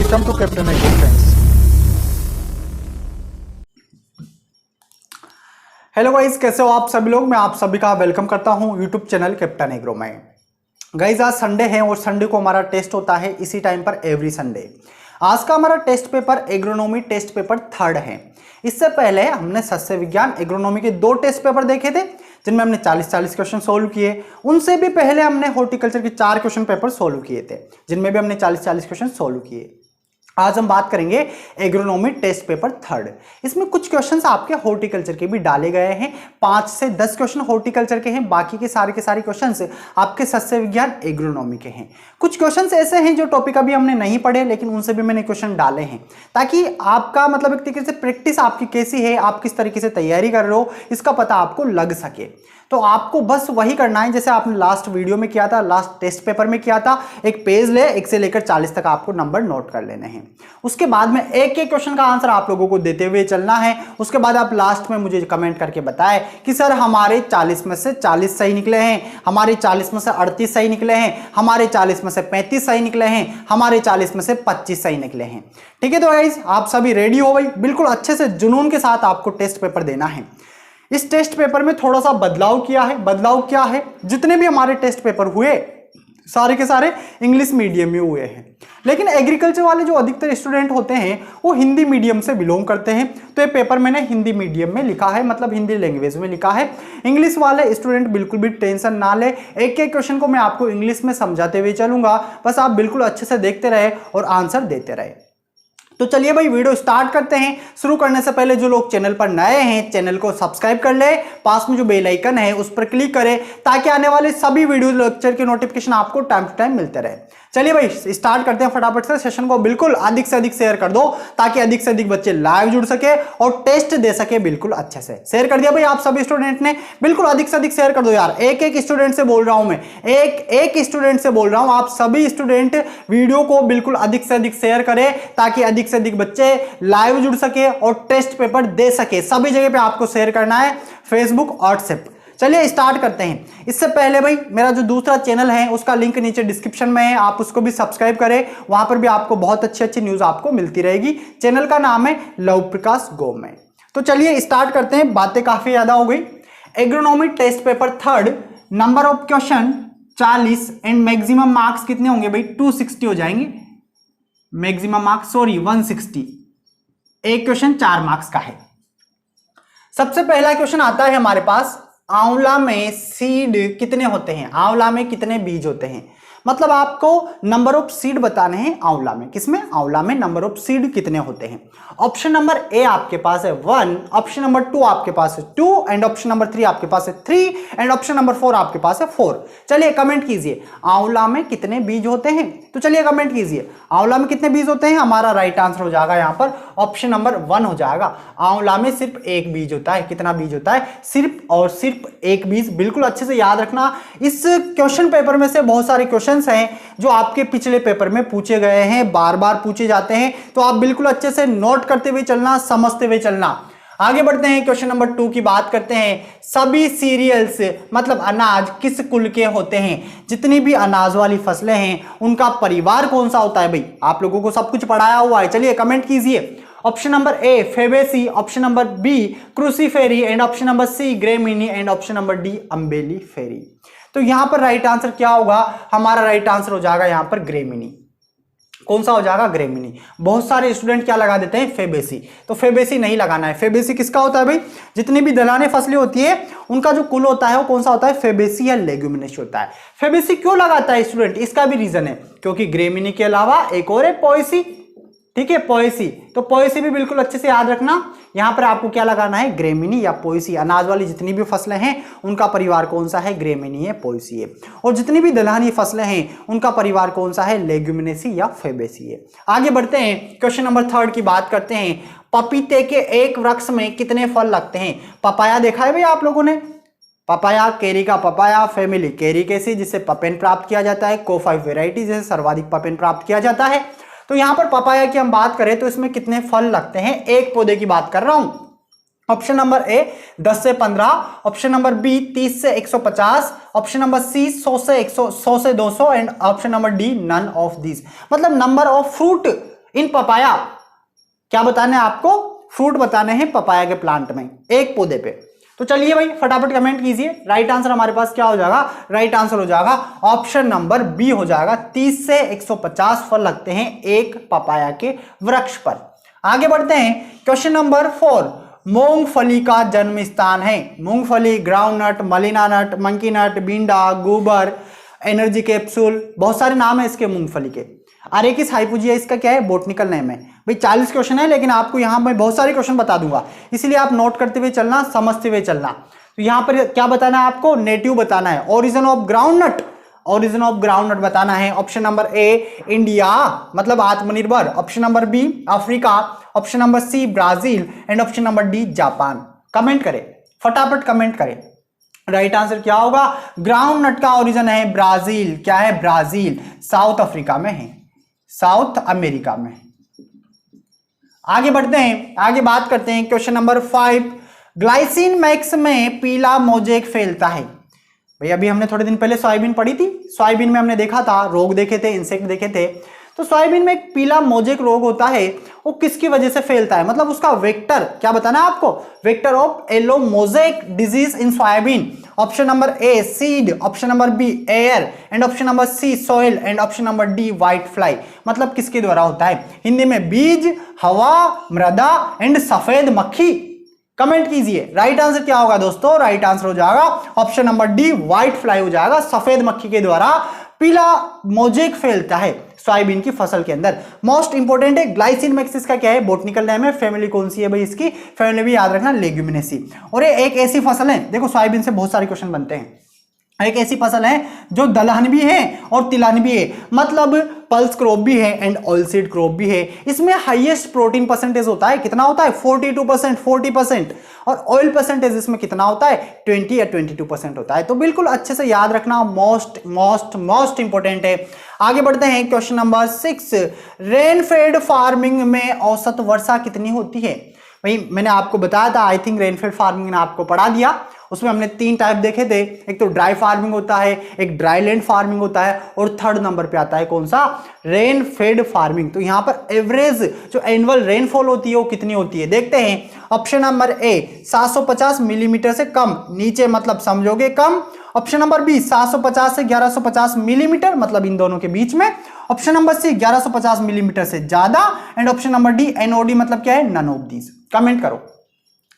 Welcome to captain agro friends. Hello guys, कैसे हो आप सभी लोग। मैं आप सभी का वेलकम करता हूं यूट्यूब चैनल कैप्टन एग्रो में। गाइस आज संडे है और संडे को हमारा टेस्ट होता है इसी टाइम पर एवरी संडे। आज का हमारा test paper agronomy test paper 3rd है। इससे पहले हमने सस्य विज्ञान एग्रोनॉमी के 2 टेस्ट पेपर देखे थे जिनमें हमने 40-40 क्वेश्चन सोल्व किए। उनसे भी पहले हमने हॉर्टिकल्चर के 4 क्वेश्चन पेपर सोल्व किए थे जिनमें भी हमने 40-40 क्वेश्चन सोल्व किए। आज हम बात करेंगे एग्रोनॉमी टेस्ट पेपर 3rd। इसमें कुछ क्वेश्चंस आपके हॉर्टिकल्चर के भी डाले गए हैं। 5 से 10 क्वेश्चन हॉर्टिकल्चर के हैं, बाकी के सारे क्वेश्चंस आपके सस्य विज्ञान एग्रोनॉमी के हैं। कुछ क्वेश्चंस ऐसे हैं जो टॉपिक अभी हमने नहीं पढ़े लेकिन उनसे भी मैंने क्वेश्चन डाले हैं ताकि आपका मतलब एक तरीके से प्रैक्टिस आपकी कैसी है, आप किस तरीके से तैयारी कर रहे हो, इसका पता आपको लग सके। तो आपको बस वही करना है जैसे आपने लास्ट वीडियो में किया था, लास्ट टेस्ट पेपर में किया था। एक पेज ले, 1 से लेकर 40 तक आपको नंबर नोट कर लेने हैं। उसके बाद में एक एक क्वेश्चन का आंसर आप लोगों को देते हुए चलना है। उसके बाद आप लास्ट में मुझे कमेंट करके बताएं कि सर हमारे 40 में से 40 सही निकले हैं, हमारे 40 में से 38 सही निकले हैं, हमारे 40 में से 35 सही निकले हैं, हमारे 40 में से 25 सही निकले हैं। ठीक है, तो गाइस आप सभी रेडी हो भाई, बिल्कुल अच्छे से जुनून के साथ आपको टेस्ट पेपर देना है। इस टेस्ट पेपर में थोड़ा सा बदलाव किया है। बदलाव क्या है, जितने भी हमारे टेस्ट पेपर हुए सारे के सारे इंग्लिश मीडियम में हुए हैं, लेकिन एग्रीकल्चर वाले जो अधिकतर स्टूडेंट होते हैं वो हिंदी मीडियम से बिलोंग करते हैं। तो ये पेपर मैंने हिंदी मीडियम में लिखा है, मतलब हिंदी लैंग्वेज में लिखा है। इंग्लिश वाले स्टूडेंट बिल्कुल भी टेंशन ना ले, एक एक क्वेश्चन को मैं आपको इंग्लिश में समझाते हुए चलूंगा, बस आप बिल्कुल अच्छे से देखते रहे और आंसर देते रहे। तो चलिए भाई वीडियो स्टार्ट करते हैं। शुरू करने से पहले जो लोग चैनल पर नए हैं चैनल को सब्सक्राइब कर ले, पास में जो बेल आइकन है उस पर क्लिक करें ताकि आने वाले सभी वीडियो लेक्चर के नोटिफिकेशन आपको टाइम टू टाइम मिलते रहे। चलिए भाई स्टार्ट करते हैं फटाफट से। सेशन को बिल्कुल अधिक से अधिक शेयर कर दो ताकि अधिक से अधिक बच्चे लाइव जुड़ सके और टेस्ट दे सके बिल्कुल अच्छे से। शेयर कर दिया भाई आप सभी स्टूडेंट ने, बिल्कुल अधिक से अधिक शेयर कर दो यार। एक एक स्टूडेंट से बोल रहा हूं मैं, एक स्टूडेंट से बोल रहा हूं, आप सभी स्टूडेंट वीडियो को बिल्कुल अधिक से अधिक शेयर करें ताकि अधिक से अधिक बच्चे लाइव जुड़ सके और टेस्ट पेपर दे सके। सभी जगह पे आपको शेयर करना है, फेसबुक, व्हाट्सएप। चलिए स्टार्ट करते हैं। इससे पहले भाई मेरा जो दूसरा चैनल है उसका लिंक नीचे डिस्क्रिप्शन में है, आप उसको भी सब्सक्राइब करें, वहां पर भी आपको बहुत अच्छी अच्छी न्यूज आपको मिलती रहेगी। चैनल का नाम है लव प्रकाश गो। तो चलिए स्टार्ट करते हैं, बातें काफी ज्यादा हो गई। Agronomy test paper 3rd, number of question 40 and maximum marks कितने होंगे भाई, 260 हो जाएंगे। Maximum marks 160। एक क्वेश्चन 4 मार्क्स का है। सबसे पहला क्वेश्चन आता है हमारे पास, आंवला में सीड कितने होते हैं, आंवला में कितने बीज होते हैं। मतलब आपको नंबर ऑफ सीड बताने हैं आंवला में। किसमें, आंवला में नंबर ऑफ सीड कितने होते हैं। ऑप्शन नंबर ए आपके पास है 1, ऑप्शन नंबर 2 आपके पास है 2 एंड ऑप्शन नंबर 3 आपके पास है 3 एंड ऑप्शन नंबर 4 आपके पास है 4। चलिए कमेंट कीजिए आंवला में कितने बीज होते हैं। तो चलिए कमेंट कीजिए आंवला में कितने बीज होते हैं। हमारा राइट आंसर हो जाएगा यहां पर ऑप्शन नंबर 1 हो जाएगा। आंवला में सिर्फ एक बीज होता है। कितना बीज होता है, सिर्फ और सिर्फ एक बीज। बिल्कुल अच्छे से याद रखना। इस क्वेश्चन पेपर में से बहुत सारे क्वेश्चन हैं जो आपके पिछले पेपर में पूछे गए हैं, बार बार पूछे जाते हैं, तो आप बिल्कुल अच्छे से नोट करते हुए चलना, समझते हुए चलना। आगे बढ़ते हैं, क्वेश्चन नंबर 2 की बात करते हैं। सभी सीरियल्स मतलब अनाज किस कुल के होते हैं। जितनी भी अनाज वाली फसलें हैं उनका परिवार कौन सा होता है भाई, आप लोगों को सब कुछ पढ़ाया हुआ है। चलिए कमेंट कीजिए। Option number A Fabaceae, option number B Cruciferae and option number C Gramineae and option number D Umbelliferae. तो यहां पर राइट आंसर क्या होगा, हमारा राइट आंसर हो जाएगा यहां पर ग्रेमिनी। कौन सा हो जाएगा, ग्रेमिनी। बहुत सारे स्टूडेंट क्या लगा देते हैं, फेबेसी। तो फेबेसी नहीं लगाना है। फेबेसी किसका होता है भाई, जितनी भी दलहनी फसलें होती है उनका जो कुल होता है वो कौन सा होता है, फेबेसी या लेग्यूमिनेसी होता है। फेबेसी क्यों लगाता है स्टूडेंट, इसका भी रीजन है, क्योंकि ग्रेमिनी के अलावा एक और है पोएसी। ठीक है, पोएसी। तो पोएसी भी बिल्कुल अच्छे से याद रखना। यहां पर आपको क्या लगाना है, ग्रेमिनी या पोएसी। अनाज वाली जितनी भी फसलें हैं उनका परिवार कौन सा है, ग्रेमिनी है, पोएसी है। और जितनी भी दलहनी फसलें हैं उनका परिवार कौन सा है, लेग्यूमिनेसी या फेबेसी है। आगे बढ़ते हैं, क्वेश्चन नंबर 3rd की बात करते हैं। पपीते के एक वृक्ष में कितने फल लगते हैं। पपाया देखा है भाई आप लोगों ने, पपाया, केरी का पपाया, फैमिली केरी कैसी जिससे पपेन प्राप्त किया जाता है, कोफाई वेराइटी जिससे सर्वाधिक पपेन प्राप्त किया जाता है। तो यहां पर पपाया की हम बात करें तो इसमें कितने फल लगते हैं, एक पौधे की बात कर रहा हूं। ऑप्शन नंबर ए 10 से 15, ऑप्शन नंबर बी 30 से 150, ऑप्शन नंबर सी 100 से 200 and option number D none of this. मतलब number of fruit in papaya क्या बताना है आपको, फ्रूट बताने हैं पपाया के प्लांट में, एक पौधे पे। तो चलिए भाई फटाफट कमेंट कीजिए। राइट आंसर हमारे पास क्या हो जाएगा, राइट आंसर हो जाएगा ऑप्शन नंबर बी हो जाएगा। 30 से 150 फल लगते हैं एक पपाया के वृक्ष पर। आगे बढ़ते हैं, क्वेश्चन नंबर 4, मूंगफली का जन्म स्थान है। मूंगफली, ग्राउंडनट, मलिना नट, मंकी नट, बींडा, गोबर, एनर्जी कैप्सूल, बहुत सारे नाम है इसके मूंगफली के। अरेकिस हाइपोजिया इसका क्या है, बोटनिकल नेम है भाई। 40 क्वेश्चन है, लेकिन आपको यहां मैं बहुत सारे क्वेश्चन बता दूंगा, इसलिए आप नोट करते हुए चलना, समझते हुए चलना। तो यहां पर क्या बताना है आपको, नेटिव बताना है। Origin of groundnut, origin of groundnut बताना है। ऑप्शन नंबर ए इंडिया मतलब आत्मनिर्भर, option number B Africa, option number C Brazil and option number D Japan. Comment करें, फटाफट कमेंट करें। राइट आंसर क्या होगा, ग्राउंडनट का ओरिजिन है ब्राजील। क्या है, ब्राजील, साउथ अफ्रीका में है, साउथ अमेरिका में। आगे बढ़ते हैं, आगे बात करते हैं क्वेश्चन नंबर 5, ग्लाइसिन मैक्स में पीला मोजेक फैलता है। भाई अभी हमने थोड़े दिन पहले सोयाबीन पढ़ी थी, सोयाबीन में हमने देखा था रोग देखे थे, इंसेक्ट देखे थे। तो सोयाबीन में एक पीला मोजेक रोग होता है, वो किसकी वजह से फैलता है, मतलब उसका वेक्टर क्या बताना है आपको, vector of yellow mosaic disease in soybean. Option number A seed, option number B air and option number C soil and option number D white fly. मतलब किसके द्वारा होता है, हिंदी में बीज, हवा, मृदा एंड सफेद मक्खी। कमेंट कीजिए राइट आंसर क्या होगा दोस्तों, राइट आंसर हो जाएगा option number D white fly हो जाएगा। सफेद मक्खी के द्वारा पीला मोजेक फैलता है सोयाबीन की फसल के अंदर। मोस्ट इंपोर्टेंट है, ग्लाइसिन मैक्सिस का क्या है, बोटनिकल नेम है। फैमिली कौन सी है भाई इसकी, फैमिली भी याद रखना लेग्यूमिनेसी। और ये एक ऐसी फसल है, देखो सोयाबीन से बहुत सारे क्वेश्चन बनते हैं, एक ऐसी फसल है जो दलहन भी है और तिलहन भी है, मतलब पल्स क्रॉप भी है एंड ऑयल सीड क्रॉप भी है। इसमें हाईएस्ट प्रोटीन परसेंटेज होता है, कितना होता है 42%, 40%। और ऑयल परसेंटेज इसमें कितना होता है 20 या 22% होता है। तो बिल्कुल अच्छे से याद रखना, मोस्ट मोस्ट मोस्ट इंपोर्टेंट है। आगे बढ़ते हैं क्वेश्चन नंबर 6, रेनफेड फार्मिंग में औसत वर्षा कितनी होती है। भाई मैंने आपको बताया था, आई थिंक रेनफेड फार्मिंग ने आपको पढ़ा दिया, उसमें हमने 3 टाइप देखे थे, एक तो ड्राई फार्मिंग होता है, एक ड्राई लैंड फार्मिंग होता है और थर्ड नंबर पे आता है कौन सा, रेन फेड फार्मिंग। तो यहां पर एवरेज जो एनुअल रेनफॉल होती है वो कितनी होती है, देखते हैं। ऑप्शन नंबर ए 750 मिलीमीटर से कम, नीचे मतलब समझोगे कम। ऑप्शन नंबर बी 750 से 1150 मिलीमीटर, मतलब इन दोनों के बीच में। ऑप्शन नंबर सी 1150 मिलीमीटर से ज्यादा and option number D NOD मतलब क्या है, नन ऑफ दीज। कमेंट करो,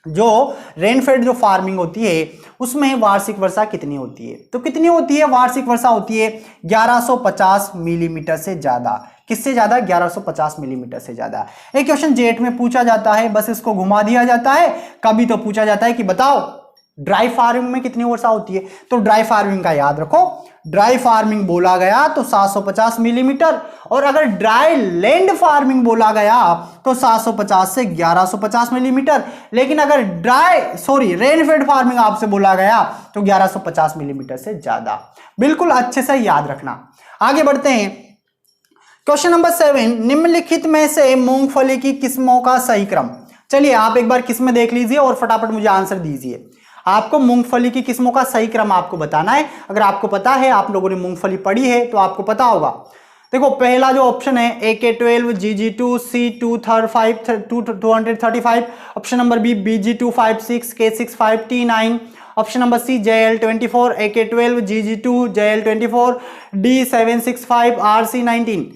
जो रेनफेड जो फार्मिंग होती है उसमें वार्षिक वर्षा कितनी होती है, तो कितनी होती है वार्षिक वर्षा होती है 1150 मिलीमीटर से ज्यादा। किससे ज्यादा, 1150 मिलीमीटर से ज्यादा। एक क्वेश्चन जेट में पूछा जाता है, बस इसको घुमा दिया जाता है, कभी तो पूछा जाता है कि बताओ ड्राई फार्मिंग में कितनी वर्षा होती है। तो ड्राई फार्मिंग का याद रखो, ड्राई फार्मिंग बोला गया तो 750 मिलीमीटर, और अगर ड्राई लैंड फार्मिंग बोला गया तो 750 से 1150 मिलीमीटर। लेकिन अगर रेनफेड फार्मिंग आपसे बोला गया तो 1150 मिलीमीटर से ज्यादा। बिल्कुल अच्छे से याद रखना। आगे बढ़ते हैं, क्वेश्चन नंबर 7, निम्नलिखित में से मूंगफली की किस्मों का सही क्रम। चलिए आप एक बार किस्में देख लीजिए और फटाफट मुझे आंसर दीजिए। आपको मूंगफली की किस्मों का सही क्रम आपको बताना है। अगर आपको पता है, आप लोगों ने मूंगफली पढ़ी है तो आपको पता होगा। देखो पहला जो ऑप्शन है AK12, GG2, C235, 235, option number B BG256, K65, T9, option number C JL24, AK12, GG2, JL24, D765, RC19।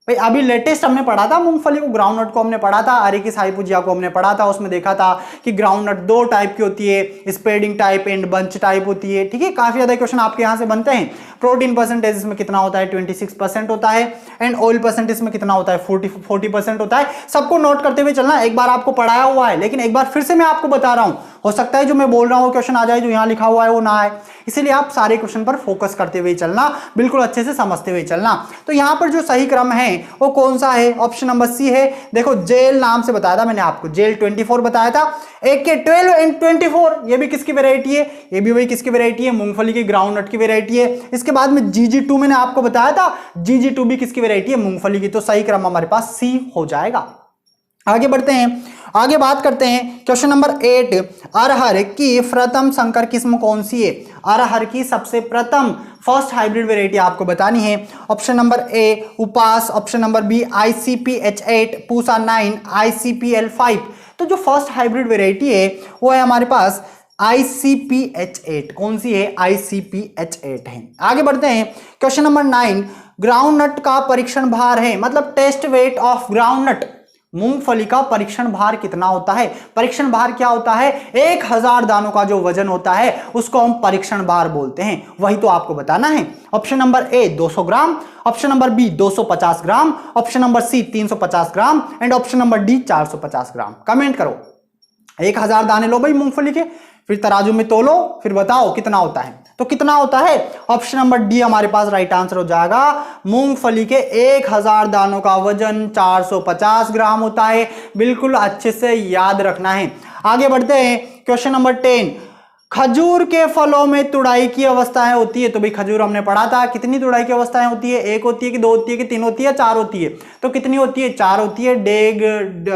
भाई अभी लेटेस्ट हमने पढ़ा था मूंगफली को, ग्राउंडनट को हमने पढ़ा था, अरेकिस हाइपोजिया को हमने पढ़ा था। उसमें देखा था कि ग्राउंडनट 2 टाइप की होती है, spreading type and bunch type होती है। ठीक है, काफी ज्यादा क्वेश्चन आपके यहां से बनते हैं। प्रोटीन परसेंटेज इसमें कितना होता है 26% होता है एंड ऑयल परसेंटेज में कितना होता है 40% होता है। सबको नोट करते हुए चलना, एक बार आपको पढ़ाया हुआ है लेकिन एक बार फिर से मैं आपको बता रहा हूं, हो सकता है जो मैं बोल रहा हूं क्वेश्चन आ जाए, जो यहां लिखा हुआ है वो ना आए, इसीलिए आप सारे क्वेश्चन पर फोकस करते हुए चलना, बिल्कुल अच्छे से समझते हुए चलना। तो यहां पर जो सही क्रम है वो कौन सा है, ऑप्शन नंबर सी है। देखो जेल नाम से बताया था मैंने आपको, जेल 24 बताया था। AK12 एंड 24 ये भी किसकी वेराइटी है, ये भी वही किसकी वेराइटी है, मूंगफली की ग्राउंडनट की वेराइटी है। इसके बाद में GG2 मैंने आपको बताया था, GG2 भी किसकी वेराइटी है, मूंगफली की। तो सही क्रम हमारे पास सी हो जाएगा। आगे बढ़ते हैं, आगे बात करते हैं क्वेश्चन नंबर 8, अरहर की प्रथम संकर किस्म कौन सी है? अरहर की सबसे प्रथम फर्स्ट हाइब्रिड वेराइटी आपको बतानी है। ऑप्शन नंबर ए उपास, option number B ICP-H8, Pusa 9, ICP-L5। तो जो फर्स्ट हाइब्रिड वेराइटी है वो है हमारे पास ICP-H8। कौन सी है? ICP-H8 है। आगे बढ़ते हैं क्वेश्चन नंबर 9, ग्राउंडनट का परीक्षण भार है, मतलब टेस्ट वेट ऑफ ग्राउंडनट, मूंगफली का परीक्षण भार कितना होता है? परीक्षण भार क्या होता है? 1000 दानों का जो वजन होता है उसको हम परीक्षण भार बोलते हैं, वही तो आपको बताना है। Option number A 200 gram, option number B 250 gram, option number C 350 gram and option number D 450 gram. Comment करो। 1000 दाने लो भाई मूंगफली के, फिर तराजू में तोलो, फिर बताओ कितना होता है। तो कितना होता है? ऑप्शन नंबर डी हमारे पास राइट आंसर हो जाएगा। मूंगफली के 1000 दानों का वजन 450 ग्राम होता है। बिल्कुल अच्छे से याद रखना है। आगे बढ़ते हैं क्वेश्चन नंबर 10, खजूर के फलों में तुड़ाई की अवस्थाएं होती है। तो भाई खजूर हमने पढ़ा था, कितनी तुड़ाई की अवस्थाएं होती है? 1 होती है कि 2 होती है कि 3 होती है, 4 होती है? तो कितनी होती है? 4 होती है। डेग,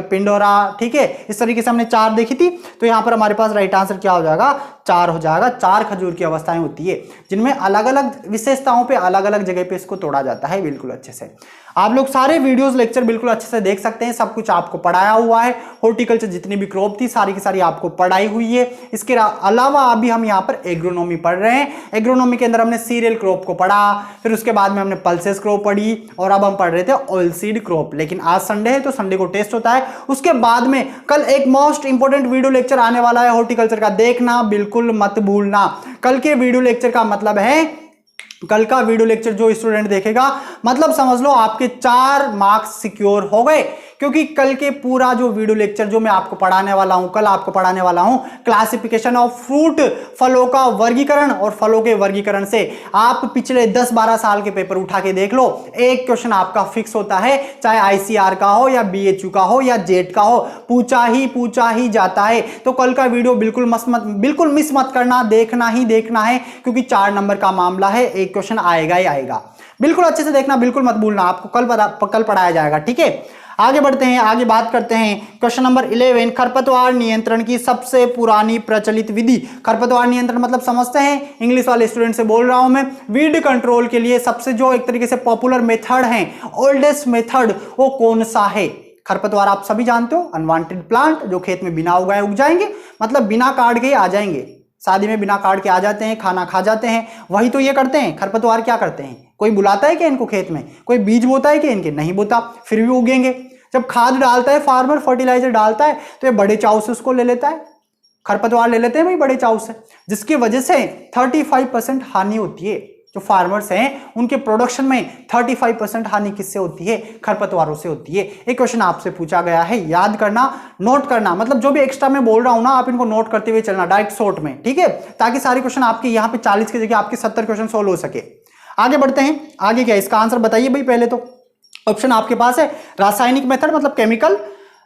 पिंडोरा, ठीक है, इस तरीके से हमने 4 देखी थी। तो यहां पर हमारे पास राइट आंसर क्या हो जाएगा? 4 हो जाएगा। 4 खजूर की अवस्थाएं होती है जिनमें अलग अलग विशेषताओं पे अलग अलग जगह पे इसको तोड़ा जाता है। बिल्कुल अच्छे से आप लोग सारे वीडियोस लेक्चर बिल्कुल अच्छे से देख सकते हैं, सब कुछ आपको पढ़ाया हुआ है। हॉर्टिकल्चर जितनी भी क्रॉप थी सारी की सारी आपको पढ़ाई हुई है। इसके अलावा अभी हम यहाँ पर एग्रोनॉमी पढ़ रहे हैं। एग्रोनॉमी के अंदर हमने सीरियल क्रॉप को पढ़ा, फिर उसके बाद में हमने पल्सेस क्रॉप पढ़ी और अब हम पढ़ रहे थे ऑयल सीड क्रॉप। लेकिन आज संडे है तो संडे को टेस्ट होता है। उसके बाद में कल एक मोस्ट इंपोर्टेंट वीडियो लेक्चर आने वाला है हॉर्टिकल्चर का, देखना बिल्कुल मत भूलना। कल के वीडियो लेक्चर का मतलब है, कल का वीडियो लेक्चर जो स्टूडेंट देखेगा मतलब समझ लो आपके 4 मार्क्स सिक्योर हो गए, क्योंकि कल के पूरा जो वीडियो लेक्चर जो मैं आपको पढ़ाने वाला हूं, कल आपको पढ़ाने वाला हूं क्लासिफिकेशन ऑफ फ्रूट, फलों का वर्गीकरण, और फलों के वर्गीकरण से आप पिछले 10-12 साल के पेपर उठा के देख लो, एक क्वेश्चन आपका फिक्स होता है, चाहे ICR का हो या BHU का हो या जेट का हो, पूछा ही जाता है। तो कल का वीडियो बिल्कुल मिस मत करना, देखना ही देखना है, क्योंकि 4 नंबर का मामला है, एक क्वेश्चन आएगा ही आएगा। बिल्कुल अच्छे से देखना, बिल्कुल मत भूलना, आपको कल पढ़ाया जाएगा, ठीक है। आगे बढ़ते हैं, आगे बात करते हैं क्वेश्चन नंबर 11, खरपतवार नियंत्रण की सबसे पुरानी प्रचलित विधि। खरपतवार नियंत्रण मतलब समझते हैं, इंग्लिश वाले स्टूडेंट से बोल रहा हूं मैं। वीड कंट्रोल के लिए सबसे जो एक तरीके से पॉपुलर मेथड है, ओल्डेस्ट मेथड, वो कौन सा है? खरपतवार आप सभी जानते हो, अनवांटेड प्लांट जो खेत में बिना उगाए उग जाएंगे, मतलब बिना काट के आ जाएंगे, शादी में बिना काट के आ जाते हैं, खाना खा जाते हैं, वही तो ये करते हैं। खरपतवार क्या करते हैं? कोई बुलाता है क्या इनको खेत में? कोई बीज बोता है क्या इनके? नहीं बोता, फिर भी उगेंगे। जब खाद डालता है फार्मर, फर्टिलाइजर डालता है, तो ये बड़े चाव से उसको ले लेता है, खरपतवार ले लेते हैं भाई बड़े चाव से, जिसकी वजह से 35% हानि होती है। जो फार्मर्स हैं उनके प्रोडक्शन में 35% हानि किससे होती है? खरपतवारों से होती है। एक क्वेश्चन आपसे पूछा गया है, याद करना, नोट करना, मतलब जो भी एक्स्ट्रा में बोल रहा हूं ना आप इनको नोट करते हुए चलना डायरेक्ट शॉर्ट में, ठीक है, ताकि सारे क्वेश्चन आपके यहाँ पे 40 की जगह आपके 70 क्वेश्चन सोल्व हो सके। आगे बढ़ते हैं, आगे क्या इसका आंसर बताइए भाई। पहले तो ऑप्शन आपके पास है रासायनिक मेथड, मतलब केमिकल,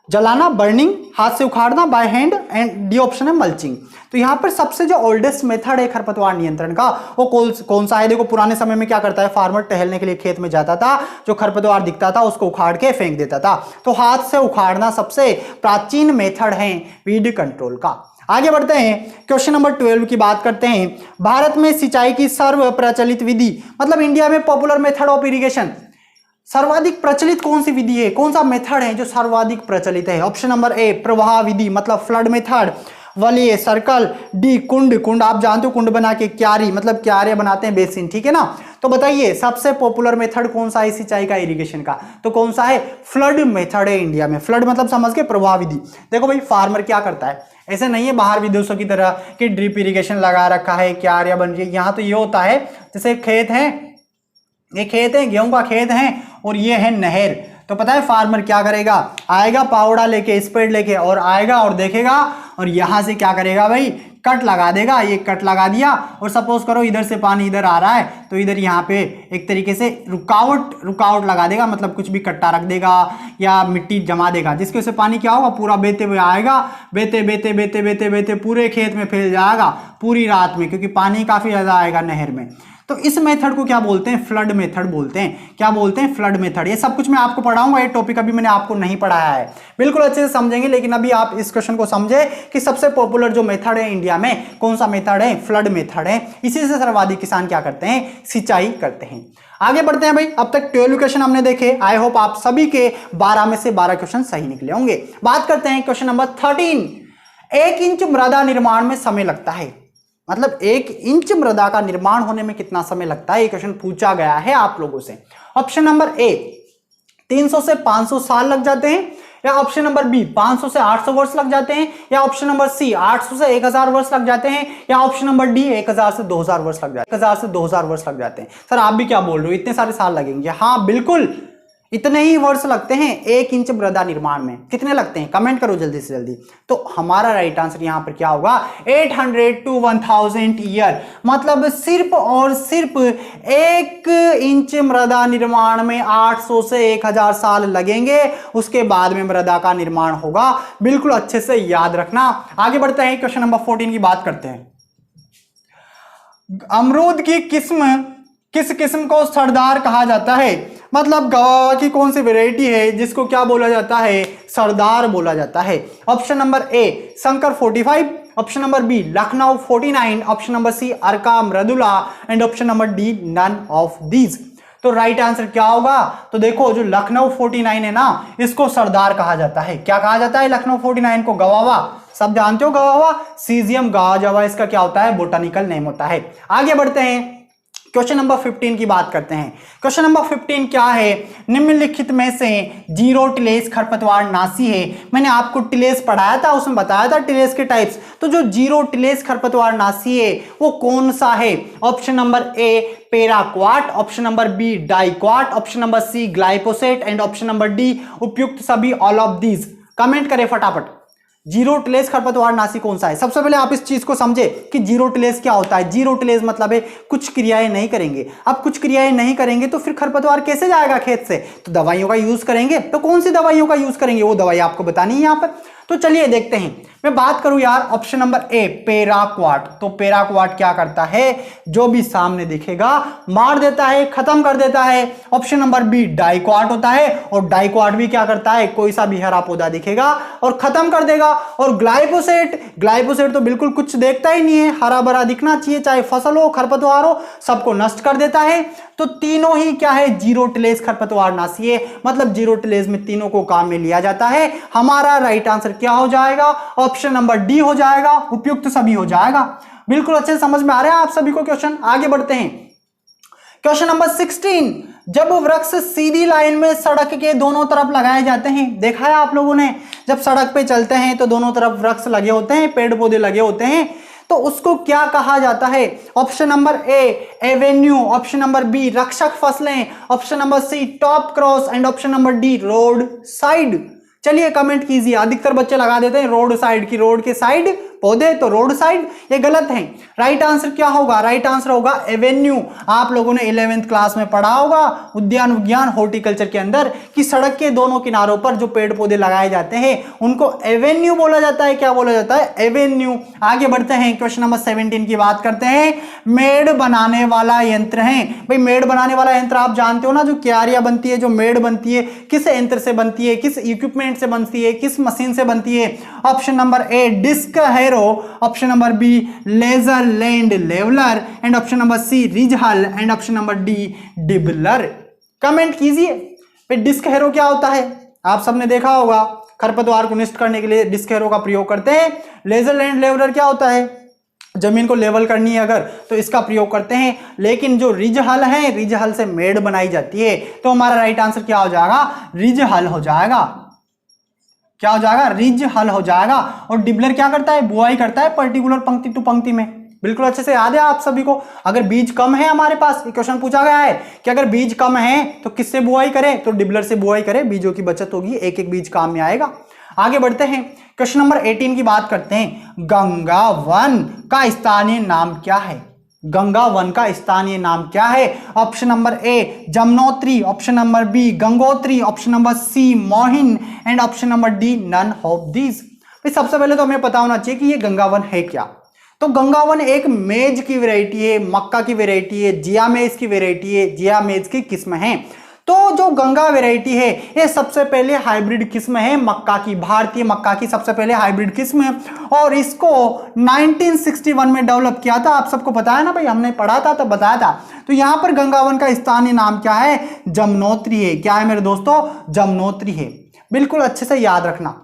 जलाना, बर्निंग, हाथ से उखाड़ना, by hand, and D option है मल्चिंग। तो यहाँ पर सबसे जो ओल्डेस्ट मेथड है खरपतवार नियंत्रण का, वो कौन सा है? देखो पुराने समय में क्या करता है, फार्मर टहलने के लिए खेत में जाता था, जो खरपतवार दिखता था उसको उखाड़ के फेंक देता था। तो हाथ से उखाड़ना सबसे प्राचीन मेथड है वीड कंट्रोल का। आगे बढ़ते हैं, क्वेश्चन नंबर 12 की बात करते हैं। भारत में सिंचाई की सर्व प्रचलित विधि, मतलब इंडिया में पॉपुलर मेथड ऑफ इरिगेशन, सर्वाधिक प्रचलित कौन सी विधि है, कौन सा मेथड है जो सर्वाधिक प्रचलित है? ऑप्शन नंबर ए प्रवाह विधि, मतलब फ्लड मेथड, वलीय, सर्कल, डी कुंड आप जानते हो, कुंड बना के क्यारी, मतलब क्यारे बनाते हैं, बेसिन, ठीक है ना। तो बताइए सबसे पॉपुलर मेथड कौन सा है सिंचाई का, इरिगेशन का? तो कौन सा है? फ्लड मेथड है इंडिया में। फ्लड मतलब समझ के प्रवाह विधि। देखो भाई फार्मर क्या करता है, ऐसे नहीं है बाहर विदेशों की तरह कि ड्रिप इरिगेशन लगा रखा है, क्यारिया बन रही है। यहाँ तो ये होता है जैसे खेत है, ये खेत है, गेहूं का खेत है, और ये है नहर। तो पता है फार्मर क्या करेगा, आएगा पावड़ा लेके, स्पेड लेके, और आएगा और देखेगा, और यहां से क्या करेगा भाई, कट लगा देगा। ये कट लगा दिया, और सपोज करो इधर से पानी इधर आ रहा है, तो इधर यहाँ पे एक तरीके से रुकावट लगा देगा, मतलब कुछ भी कट्टा रख देगा या मिट्टी जमा देगा, जिसकी वजह से पानी क्या होगा, पूरा बहते हुए आएगा, बहते पूरे खेत में फैल जाएगा पूरी रात में, क्योंकि पानी काफी ज्यादा आएगा नहर में। तो इस मेथड को क्या बोलते हैं? फ्लड मेथड बोलते हैं। क्या बोलते हैं? Flood method. ये सब कुछ मैं आपको पढ़ाऊंगा, ये टॉपिक अभी मैंने आपको नहीं पढ़ाया है, बिल्कुल अच्छे से समझेंगे। लेकिन अभी आप इस क्वेश्चन को समझे कि सबसे पॉपुलर जो मेथड है इंडिया में, कौन सा मेथड है? फ्लड मेथड है। इसी से सर्वाधिक किसान क्या करते हैं? सिंचाई करते हैं। आगे बढ़ते हैं भाई। अब तक 12 क्वेश्चन हमने देखे। आई होप आप सभी के 12 में से 12 क्वेश्चन सही निकले होंगे। बात करते हैं क्वेश्चन नंबर 13। 1 इंच मृदा निर्माण में समय लगता है, मतलब 1 इंच मृदा का निर्माण होने में कितना समय लगता है? ये क्वेश्चन पूछा गया है आप लोगों से। ऑप्शन नंबर ए 300 से 500 साल लग जाते हैं, या ऑप्शन नंबर बी 500 से 800 वर्ष लग जाते हैं, या ऑप्शन नंबर सी 800 से 1000 वर्ष लग जाते हैं, या ऑप्शन नंबर डी 1000 से 2000 वर्ष लग जाते हैं। 1000 से 2000 वर्ष लग जाते हैं। सर आप भी क्या बोल रहे हो, इतने सारे साल लगेंगे? हाँ बिल्कुल, इतने ही वर्ष लगते हैं 1 इंच मृदा निर्माण में। कितने लगते हैं? कमेंट करो जल्दी से जल्दी। तो हमारा राइट आंसर यहां पर क्या होगा? 800 to 1000 ईयर, मतलब सिर्फ और सिर्फ 1 इंच मृदा निर्माण में 800 से 1000 साल लगेंगे, उसके बाद में मृदा का निर्माण होगा। बिल्कुल अच्छे से याद रखना। आगे बढ़ते हैं, क्वेश्चन नंबर 14 की बात करते हैं। अमरूद की किस किस्म को सरदार कहा जाता है? मतलब गवावा की कौन सी वैरायटी है जिसको क्या बोला जाता है? सरदार बोला जाता है। Option number A Shankar 45, option number B Lucknow 49, option number C Arka Mridula, and option number D none of these. तो राइट आंसर क्या होगा? तो देखो जो लखनऊ 49 है ना, इसको सरदार कहा जाता है। क्या कहा जाता है लखनऊ 49 को? गवावा। सब जानते हो गवावा, सीजियम गावाजावा इसका क्या होता है? बोटानिकल नेम होता है। आगे बढ़ते हैं, क्वेश्चन नंबर 15 की बात करते हैं। क्वेश्चन नंबर 15 क्या है? निम्नलिखित में से जीरो टिलेस खरपतवार नाशी है। मैंने आपको टिलेस पढ़ाया था, उसमें बताया था टिलेस के टाइप्स। तो जो जीरो टिलेस खरपतवार नाशी है वो कौन सा है? Option number A paraquat, option number B diquat, option number C glyphosate, and option number D उपयुक्त सभी, ऑल ऑफ दीज। कमेंट करें फटाफट। जीरो टिलेस खरपतवार नाशी कौन सा है? सबसे पहले आप इस चीज को समझे कि जीरो टिलेस क्या होता है। जीरो टिलेस मतलब है कुछ क्रियाएं नहीं करेंगे। अब कुछ क्रियाएं नहीं करेंगे तो फिर खरपतवार कैसे जाएगा खेत से? तो दवाइयों का यूज करेंगे। तो कौन सी दवाइयों का यूज करेंगे? वो दवाई आपको बतानी है यहां पर। तो चलिए देखते हैं। मैं बात करूं यार ऑप्शन नंबर ए पेराक्वाट। तो पेराक्वाट क्या करता है? जो भी सामने दिखेगा मार देता है, खत्म कर देता है। ऑप्शन नंबर बी डाइक्वाट होता है, और डाइक्वाट भी क्या करता है? कोई सा भी हरा पौधा दिखेगा और खत्म कर देगा। और ग्लाइफोसेट तो बिल्कुल कुछ देखता ही नहीं है, हरा भरा दिखना चाहिए, चाहे फसल हो खरपतवार हो, सबको नष्ट कर देता है। तो तीनों ही क्या है? जीरो टिलेस खरपतवार नाशी है। मतलब जीरो टिलेस में तीनों को काम में लिया जाता है। हमारा राइट आंसर क्या हो जाएगा? ऑप्शन नंबर डी हो जाएगा, उपयुक्त सभी हो जाएगा। बिल्कुल अच्छे से समझ में आ रहे हैं आप सभी को क्वेश्चन। आगे बढ़ते हैं, क्वेश्चन नंबर 16। जब वृक्ष सीधी लाइन में सड़क के दोनों तरफ लगाए जाते हैं, देखा है आप लोगों ने, जब सड़क पे चलते हैं तो दोनों तरफ वृक्ष लगे होते हैं, पेड़ पौधे लगे होते हैं, तो उसको क्या कहा जाता है? Option number A avenue, option number B रक्षक फसलें, option number C top cross, and option number D road side. चलिए कमेंट कीजिए। अधिकतर बच्चे लगा देते हैं रोड साइड की, रोड के साइड पौधे, तो रोड साइड, ये गलत है। राइट आंसर क्या होगा? राइट आंसर होगा एवेन्यू। आप लोगों ने 11th क्लास में पढ़ा होगा उद्यान विज्ञान हॉर्टिकल्चर के अंदर कि सड़क के दोनों किनारों पर जो पेड़ पौधे लगाए जाते हैं उनको एवेन्यू बोला जाता है। क्या बोला जाता है? एवेन्यू। आगे बढ़ते हैं, क्वेश्चन नंबर 17 की बात करते हैं। मेड़ बनाने वाला यंत्र है। भाई मेड़ बनाने वाला यंत्र आप जानते हो ना, जो क्यारियां बनती है, जो मेड़ बनती है, किस यंत्र से बनती है, किस इक्विपमेंट से बनती है, किस मशीन से बनती है? Option number A disc harrow, option number B laser land leveller, and option number C ridge हल, and option number D dibbler. Comment कीजिए। भाई डिस्क हैरो क्या होता है? आप सबने देखा होगा, खरपतवार को नष्ट करने के लिए डिस्क हैरो का प्रयोग करते हैं। लेजर लैंड लेवलर क्या होता है? जमीन को लेवल करनी है अगर, तो इसका प्रयोग करते हैं। लेकिन जो रिज हल है, रिज हल से मेड़ बनाई जाती है। तो हमारा राइट आंसर क्या हो जाएगा? रिज हल हो जाएगा। क्या हो जाएगा? रिज हल हो जाएगा। और डिबलर क्या करता है? बुआई करता है पर्टिकुलर पंक्ति टू पंक्ति में। बिल्कुल अच्छे से याद है आप सभी को। अगर बीज कम है हमारे पास, क्वेश्चन पूछा गया है कि अगर बीज कम है तो किससे बुआई करें? तो डिबलर से बुआई करें, बीजों की बचत होगी, एक एक बीज काम में आएगा। आगे बढ़ते हैं, क्वेश्चन नंबर 18 की बात करते हैं। गंगा वन का स्थानीय नाम क्या है? गंगा वन का स्थानीय नाम क्या है? Option number A Jamunotri, option number B Gangotri, option number C मोहिन, and option number D none of these. सबसे पहले तो हमें पता होना चाहिए कि ये गंगा वन है क्या। तो गंगावन एक मेज की वैरायटी है, मक्का की वैरायटी है, जिया मेज की वैरायटी है, जिया मेज की किस्म है। तो जो गंगा वैरायटी है ये सबसे पहले हाइब्रिड किस्म है मक्का की, भारतीय मक्का की सबसे पहले हाइब्रिड किस्म है और इसको 1961 में डेवलप किया था। आप सबको पता है ना भाई, हमने पढ़ा था तो बताया था। तो यहां पर गंगावन का स्थानीय नाम क्या है? जमुनोत्री है। क्या है मेरे दोस्तों? जमुनोत्री है। बिल्कुल अच्छे से याद रखना।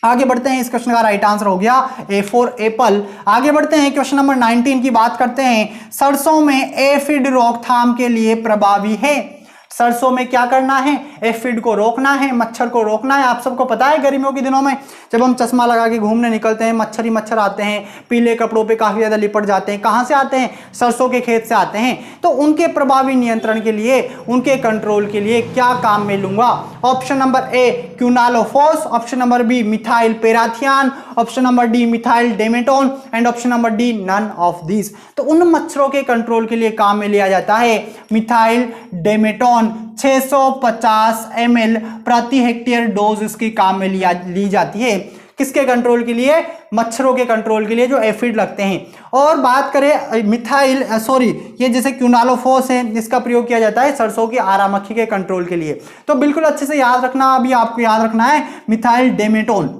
आगे बढ़ते हैं, इस क्वेश्चन का राइट आंसर हो गया ए फॉर एप्पल। आगे बढ़ते हैं, क्वेश्चन नंबर 19 की बात करते हैं। सरसों में एफिड रोकथाम के लिए प्रभावी है। सरसों में क्या करना है? एफिड को रोकना है, मच्छर को रोकना है। आप सबको पता है गर्मियों के दिनों में जब हम चश्मा लगा के घूमने निकलते हैं, मच्छर ही मच्छर आते हैं, पीले कपड़ों पे काफी ज्यादा लिपट जाते हैं। कहां से आते हैं? सरसों के खेत से आते हैं। तो उनके प्रभावी नियंत्रण के लिए, उनके कंट्रोल के लिए क्या काम में लूंगा? Option number A quinalphos, option number B methyl parathion, option number D methyl demeton and option number D none of this. तो उन मच्छरों के कंट्रोल के लिए काम में लिया जाता है मिथाइल डेमेटोन। 650 ml प्रति हेक्टेयर डोज इसकी काम में ली जाती है। किसके कंट्रोल के लिए? मच्छरों के कंट्रोल के लिए जो एफिड लगते हैं। और बात करें मिथाइल ये जैसे क्यूनालोफॉस है, इसका प्रयोग किया जाता है सरसों की आरा मक्खी के कंट्रोल के लिए। तो बिल्कुल अच्छे से याद रखना, अभी आपको याद रखना है मिथाइल डेमेटोन।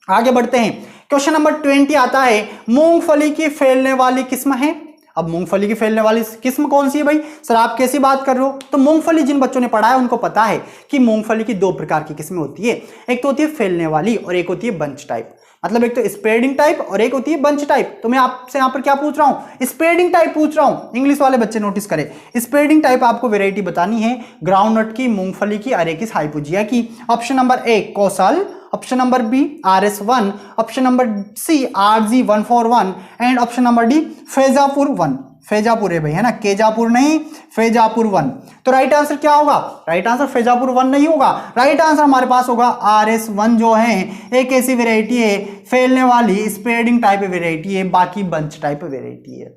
आगे बढ़ते हैं, क्वेश्चन नंबर 20 आता है, मूंगफली की फैलने वाली किस्म है। अब मूंगफली की फैलने वाली किस्म कौन सी है भाई? सर आप कैसी बात कर रहे हो? तो मूंगफली जिन बच्चों ने पढ़ा है उनको पता है कि मूंगफली की दो प्रकार की किस्में होती है। एक तो होती है फैलने वाली और एक होती है बंच टाइप। मतलब एक तो स्प्रेडिंग टाइप और एक होती है बंच टाइप। तो मैं आपसे यहाँ पर क्या पूछ रहा हूँ? स्प्रेडिंग टाइप पूछ रहा हूँ। इंग्लिश वाले बच्चे नोटिस करें, स्प्रेडिंग टाइप आपको वैरायटी बतानी है ग्राउंडनट की, मूंगफली की, अरेकिस हाइपोजिया की। Option number A Kaushal, option number B RS1, option number C RG141 and option number D Faizapur 1। Faizapur है भाई, है ना, केजापुर नहीं, फैजापुर 1। तो राइट आंसर क्या होगा? राइट आंसर फैजापुर 1 नहीं होगा। राइट आंसर हमारे पास होगा RS1 जो है एक ऐसी वेराइटी है फैलने वाली स्प्रेडिंग टाइप वेराइटी है, बाकी बंच टाइप वेराइटी है।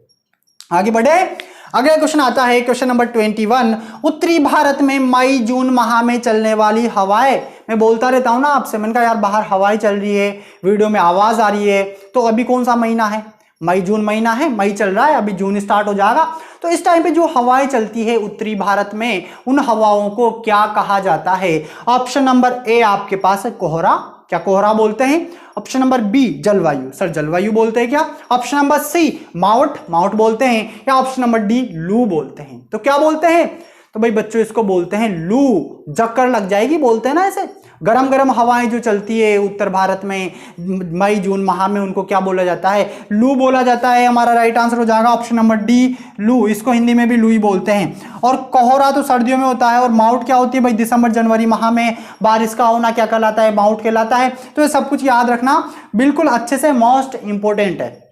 आगे बढ़े, अगला क्वेश्चन आता है क्वेश्चन नंबर 21। उत्तरी भारत में मई जून माह में चलने वाली हवाएं, मैं बोलता रहता हूं ना आपसे, मैंने कहा यार बाहर हवाएं चल रही है, वीडियो में आवाज आ रही है। तो अभी कौन सा महीना है? मई जून महीना है, मई चल रहा है, अभी जून स्टार्ट हो जाएगा। तो इस टाइम पे जो हवाएं चलती है उत्तरी भारत में, उन हवाओं को क्या कहा जाता है? ऑप्शन नंबर ए आपके पास है कोहरा। क्या कोहरा बोलते हैं? ऑप्शन नंबर बी जलवायु, सर जलवायु बोलते हैं क्या? ऑप्शन नंबर सी माउट, माउट बोलते हैं, या ऑप्शन नंबर डी लू बोलते हैं? तो क्या बोलते हैं? तो भाई बच्चों इसको बोलते हैं लू। जक्कर लग जाएगी बोलते हैं ना ऐसे। गरम गरम हवाएं जो चलती है उत्तर भारत में मई जून माह में, उनको क्या बोला जाता है? लू बोला जाता है। हमारा राइट आंसर हो जाएगा ऑप्शन नंबर डी लू। इसको हिंदी में भी लू ही बोलते हैं। और कोहरा तो सर्दियों में होता है, और माउट क्या होती है भाई? दिसंबर जनवरी माह में बारिश का होना क्या कहलाता है? माउट कहलाता है। तो ये सब कुछ याद रखना बिल्कुल अच्छे से, मोस्ट इंपोर्टेंट है।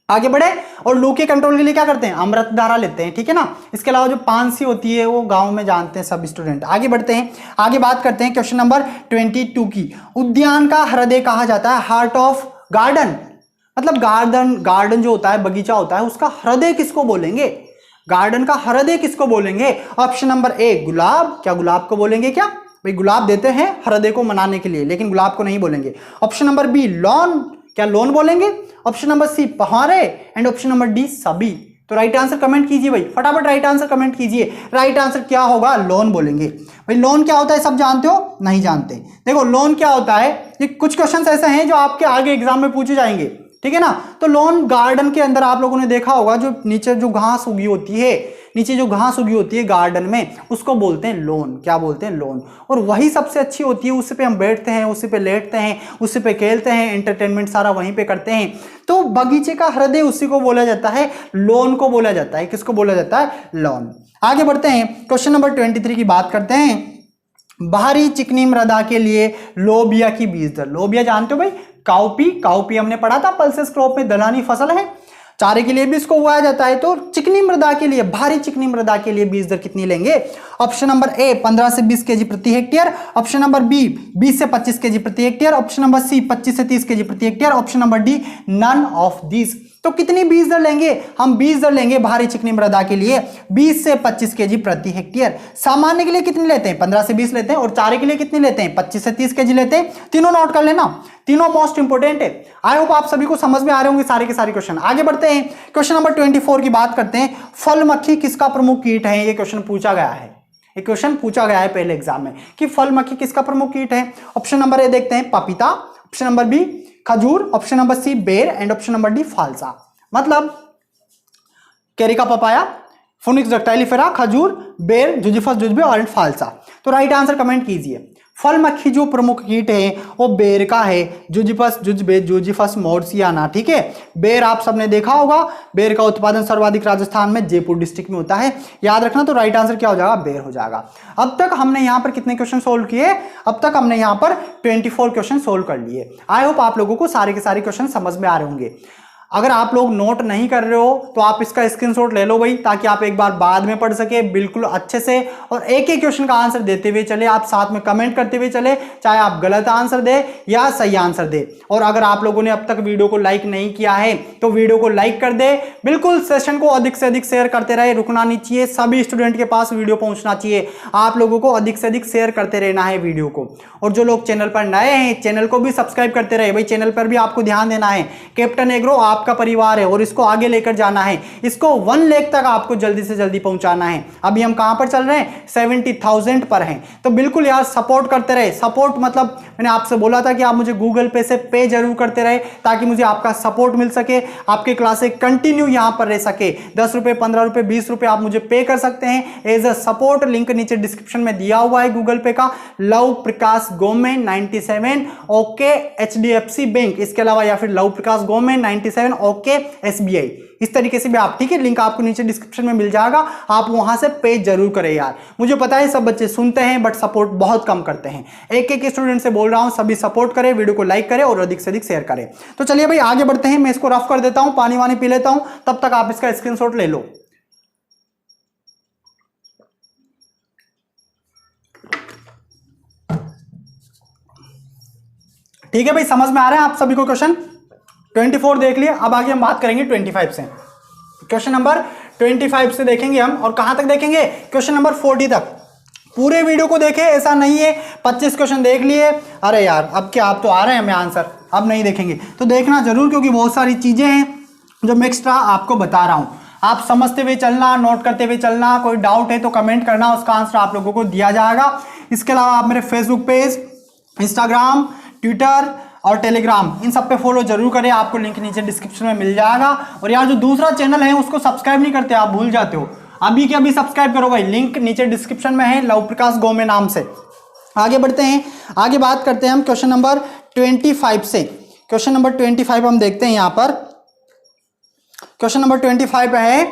आगे बढ़े, और लू के कंट्रोल के लिए क्या करते हैं? अमृत धारा लेते हैं, ठीक है ना। इसके अलावा जो पानसी होती है वो गांव में जानते हैं सब स्टूडेंट। आगे बढ़ते हैं, आगे बात करते हैं क्वेश्चन नंबर 22 की। उद्यान का हृदय कहा जाता है, हार्ट ऑफ गार्डन। मतलब गार्डन जो होता है, बगीचा होता है, उसका हृदय किसको बोलेंगे? गार्डन का हृदय किसको बोलेंगे? ऑप्शन नंबर ए गुलाब। क्या गुलाब को बोलेंगे? क्या भाई गुलाब देते हैं हृदय को मनाने के लिए, लेकिन गुलाब को नहीं बोलेंगे। Option number B lawn. क्या लोन बोलेंगे? ऑप्शन नंबर सी पहाड़े एंड ऑप्शन नंबर डी सभी। तो राइट आंसर कमेंट कीजिए भाई, फटाफट राइट आंसर कमेंट कीजिए। राइट आंसर क्या होगा? लोन बोलेंगे। भाई लोन क्या होता है सब जानते हो? नहीं जानते। देखो लोन क्या होता है, ये कुछ क्वेश्चंस ऐसे हैं जो आपके आगे एग्जाम में पूछे जाएंगे, ठीक है ना। तो लोन गार्डन के अंदर आप लोगों ने देखा होगा, जो नीचे जो घास उगी होती है, नीचे जो घास उगी होती है गार्डन में, उसको बोलते हैं लोन। क्या बोलते हैं? लोन। और वही सबसे अच्छी होती है, उसी पे हम बैठते हैं, उसी पे लेटते हैं, उसी पे खेलते हैं, एंटरटेनमेंट सारा वहीं पे करते हैं। तो बगीचे का हृदय उसी को बोला जाता है, लोन को बोला जाता है। किसको बोला जाता है? लोन। आगे बढ़ते हैं, क्वेश्चन नंबर 23 की बात करते हैं। भारी चिकनी मृदा के लिए लोबिया की बीज दर। लोबिया जानते हो भाई? काउपी, काउपी हमने पढ़ा था, पल्सेस क्रॉप में दलहनी फसल है, चारे के लिए भी इसको उगाया जाता है। तो चिकनी मृदा के लिए, भारी चिकनी मृदा के लिए बीज दर कितनी लेंगे? ऑप्शन नंबर ए 15 से 20 केजी प्रति हेक्टेयर, ऑप्शन नंबर बी 20 से 25 केजी प्रति हेक्टेयर, ऑप्शन नंबर सी 25 से 30 केजी प्रति hectare, option number D none of this. तो कितनी बीज दर लेंगे हम? बीज दर लेंगे भारी चिकनी मृदा के लिए 20 से 25 केजी प्रति हेक्टेयर। सामान्य के लिए कितनी लेते हैं? 15 से 20 लेते हैं। और चारे के लिए कितनी लेते हैं? 25 से 30 केजी लेते हैं। तीनों नोट कर लेना, तीनों मोस्ट इंपोर्टेंट है। आई होप आप सभी को समझ में आ रहे होंगे सारे के सारे क्वेश्चन। आगे बढ़ते हैं, क्वेश्चन नंबर 24 की बात करते हैं। फल मक्खी किसका प्रमुख कीट है? ये क्वेश्चन पूछा गया है, ये क्वेश्चन पूछा गया है पहले एग्जाम में कि फल मक्खी किसका प्रमुख कीट है। ऑप्शन नंबर ए देखते हैं पपीता, ऑप्शन नंबर बी खजूर, ऑप्शन नंबर सी बेर एंड ऑप्शन नंबर डी फालसा। मतलब कैरिका पपाया, फोनिक्स डक्टाइलिफेरा, खजूर, बेर, जुजिफस जुजबे और फालसा। तो राइट आंसर कमेंट कीजिए। फल मक्खी जो प्रमुख कीट है वो बेर का है, जुजिफस जुजबे, जुजिफस मोर्सियाना। ठीक है, बेर आप सबने देखा होगा, बेर का उत्पादन सर्वाधिक राजस्थान में जयपुर डिस्ट्रिक्ट में होता है, याद रखना। तो राइट आंसर क्या हो जाएगा? बेर हो जाएगा। अब तक हमने यहां पर कितने क्वेश्चन सोल्व किए? अब तक हमने यहां पर 24 क्वेश्चन सोल्व कर लिए। आई होप आप लोगों को सारे के सारे क्वेश्चन समझ में आ रहे होंगे। अगर आप लोग नोट नहीं कर रहे हो तो आप इसका स्क्रीनशॉट ले लो भाई, ताकि आप एक बार बाद में पढ़ सके बिल्कुल अच्छे से, और एक एक क्वेश्चन का आंसर देते हुए चले। आप साथ में कमेंट करते हुए चले, चाहे आप गलत आंसर दे या सही आंसर दे। और अगर आप लोगों ने अब तक वीडियो को लाइक नहीं किया है तो वीडियो को लाइक कर दे। बिल्कुल सेशन को अधिक से अधिक शेयर करते रहे, रुकना नहीं चाहिए। सभी स्टूडेंट के पास वीडियो पहुंचना चाहिए। आप लोगों को अधिक से अधिक शेयर करते रहना है वीडियो को। और जो लोग चैनल पर नए हैं, चैनल को भी सब्सक्राइब करते रहे भाई। चैनल पर भी आपको ध्यान देना है। कैप्टन एग्रो आपका परिवार है और इसको आगे लेकर जाना है। इसको 1 लाख तक आपको जल्दी से जल्दी पहुंचाना है। अभी हम कहां पर चल रहे हैं? 70,000 पर हैं। तो बिल्कुल यार सपोर्ट करते रहे। सपोर्ट मतलब मैंने आपसे बोला था कि आप मुझे गूगल पे से पे जरूर करते रहे, ताकि मुझे आपका सपोर्ट मिल सके, आपके क्लासेस कंटिन्यू यहां पर रह सके। 10 रुपए, 15 रुपए, 20 रुपए आप मुझे पे कर सकते हैं एज अ सपोर्ट। लिंक नीचे डिस्क्रिप्शन में दिया हुआ है गूगल पे का। लव प्रकाश गोमे 97 ओके HDFC बैंक, इसके अलावा या फिर लव प्रकाश गोमे 97 ओके SBI। इस तरीके से भी आप, ठीक है, लिंक आपको नीचे डिस्क्रिप्शन में मिल जाएगा। आप वहां से पे जरूर करें यार। मुझे पता है सब बच्चे सुनते हैं बट सपोर्ट बहुत कम करते हैं। एक एक स्टूडेंट से बोल रहा हूं, सभी सपोर्ट करें, वीडियो को लाइक करें और अधिक से अधिक शेयर करें। तो चलिए भाई आगे बढ़ते हैं। मैं इसको रफ कर देता हूं, पानी वानी पी लेता हूं, तब तक आप इसका स्क्रीनशॉट ले लो। ठीक है भाई, समझ में आ रहा है आप सभी को क्वेश्चन? 24 देख लिए। अब आगे हम बात करेंगे 25 से। क्वेश्चन नंबर 25 से देखेंगे हम, और कहां तक देखेंगे? क्वेश्चन नंबर 40 तक। पूरे वीडियो को देखें, ऐसा नहीं है 25 क्वेश्चन देख लिए, अरे यार अब क्या, आप तो आ रहे हैं हमें आंसर, अब नहीं देखेंगे। तो देखना जरूर, क्योंकि बहुत सारी चीजें हैं जो मैं एक्स्ट्रा आपको बता रहा हूं। आप समझते हुए चलना, नोट करते हुए चलना। कोई डाउट है तो कमेंट करना, उसका आंसर आप लोगों को दिया जाएगा। इसके अलावा आप मेरे फेसबुक पेज, इंस्टाग्राम, ट्विटर और टेलीग्राम, इन सब पे फॉलो जरूर करें। आपको लिंक नीचे डिस्क्रिप्शन में मिल जाएगा। और यार जो दूसरा चैनल है उसको सब्सक्राइब नहीं करते, आप भूल जाते हो। अभी के अभी सब्सक्राइब करो भाई, लिंक नीचे डिस्क्रिप्शन में है, लव प्रकाश गोमे नाम से। आगे बढ़ते हैं, आगे बात करते हैं हम क्वेश्चन नंबर 25 से। क्वेश्चन नंबर 25 हम देखते हैं यहां पर। क्वेश्चन नंबर 25 है,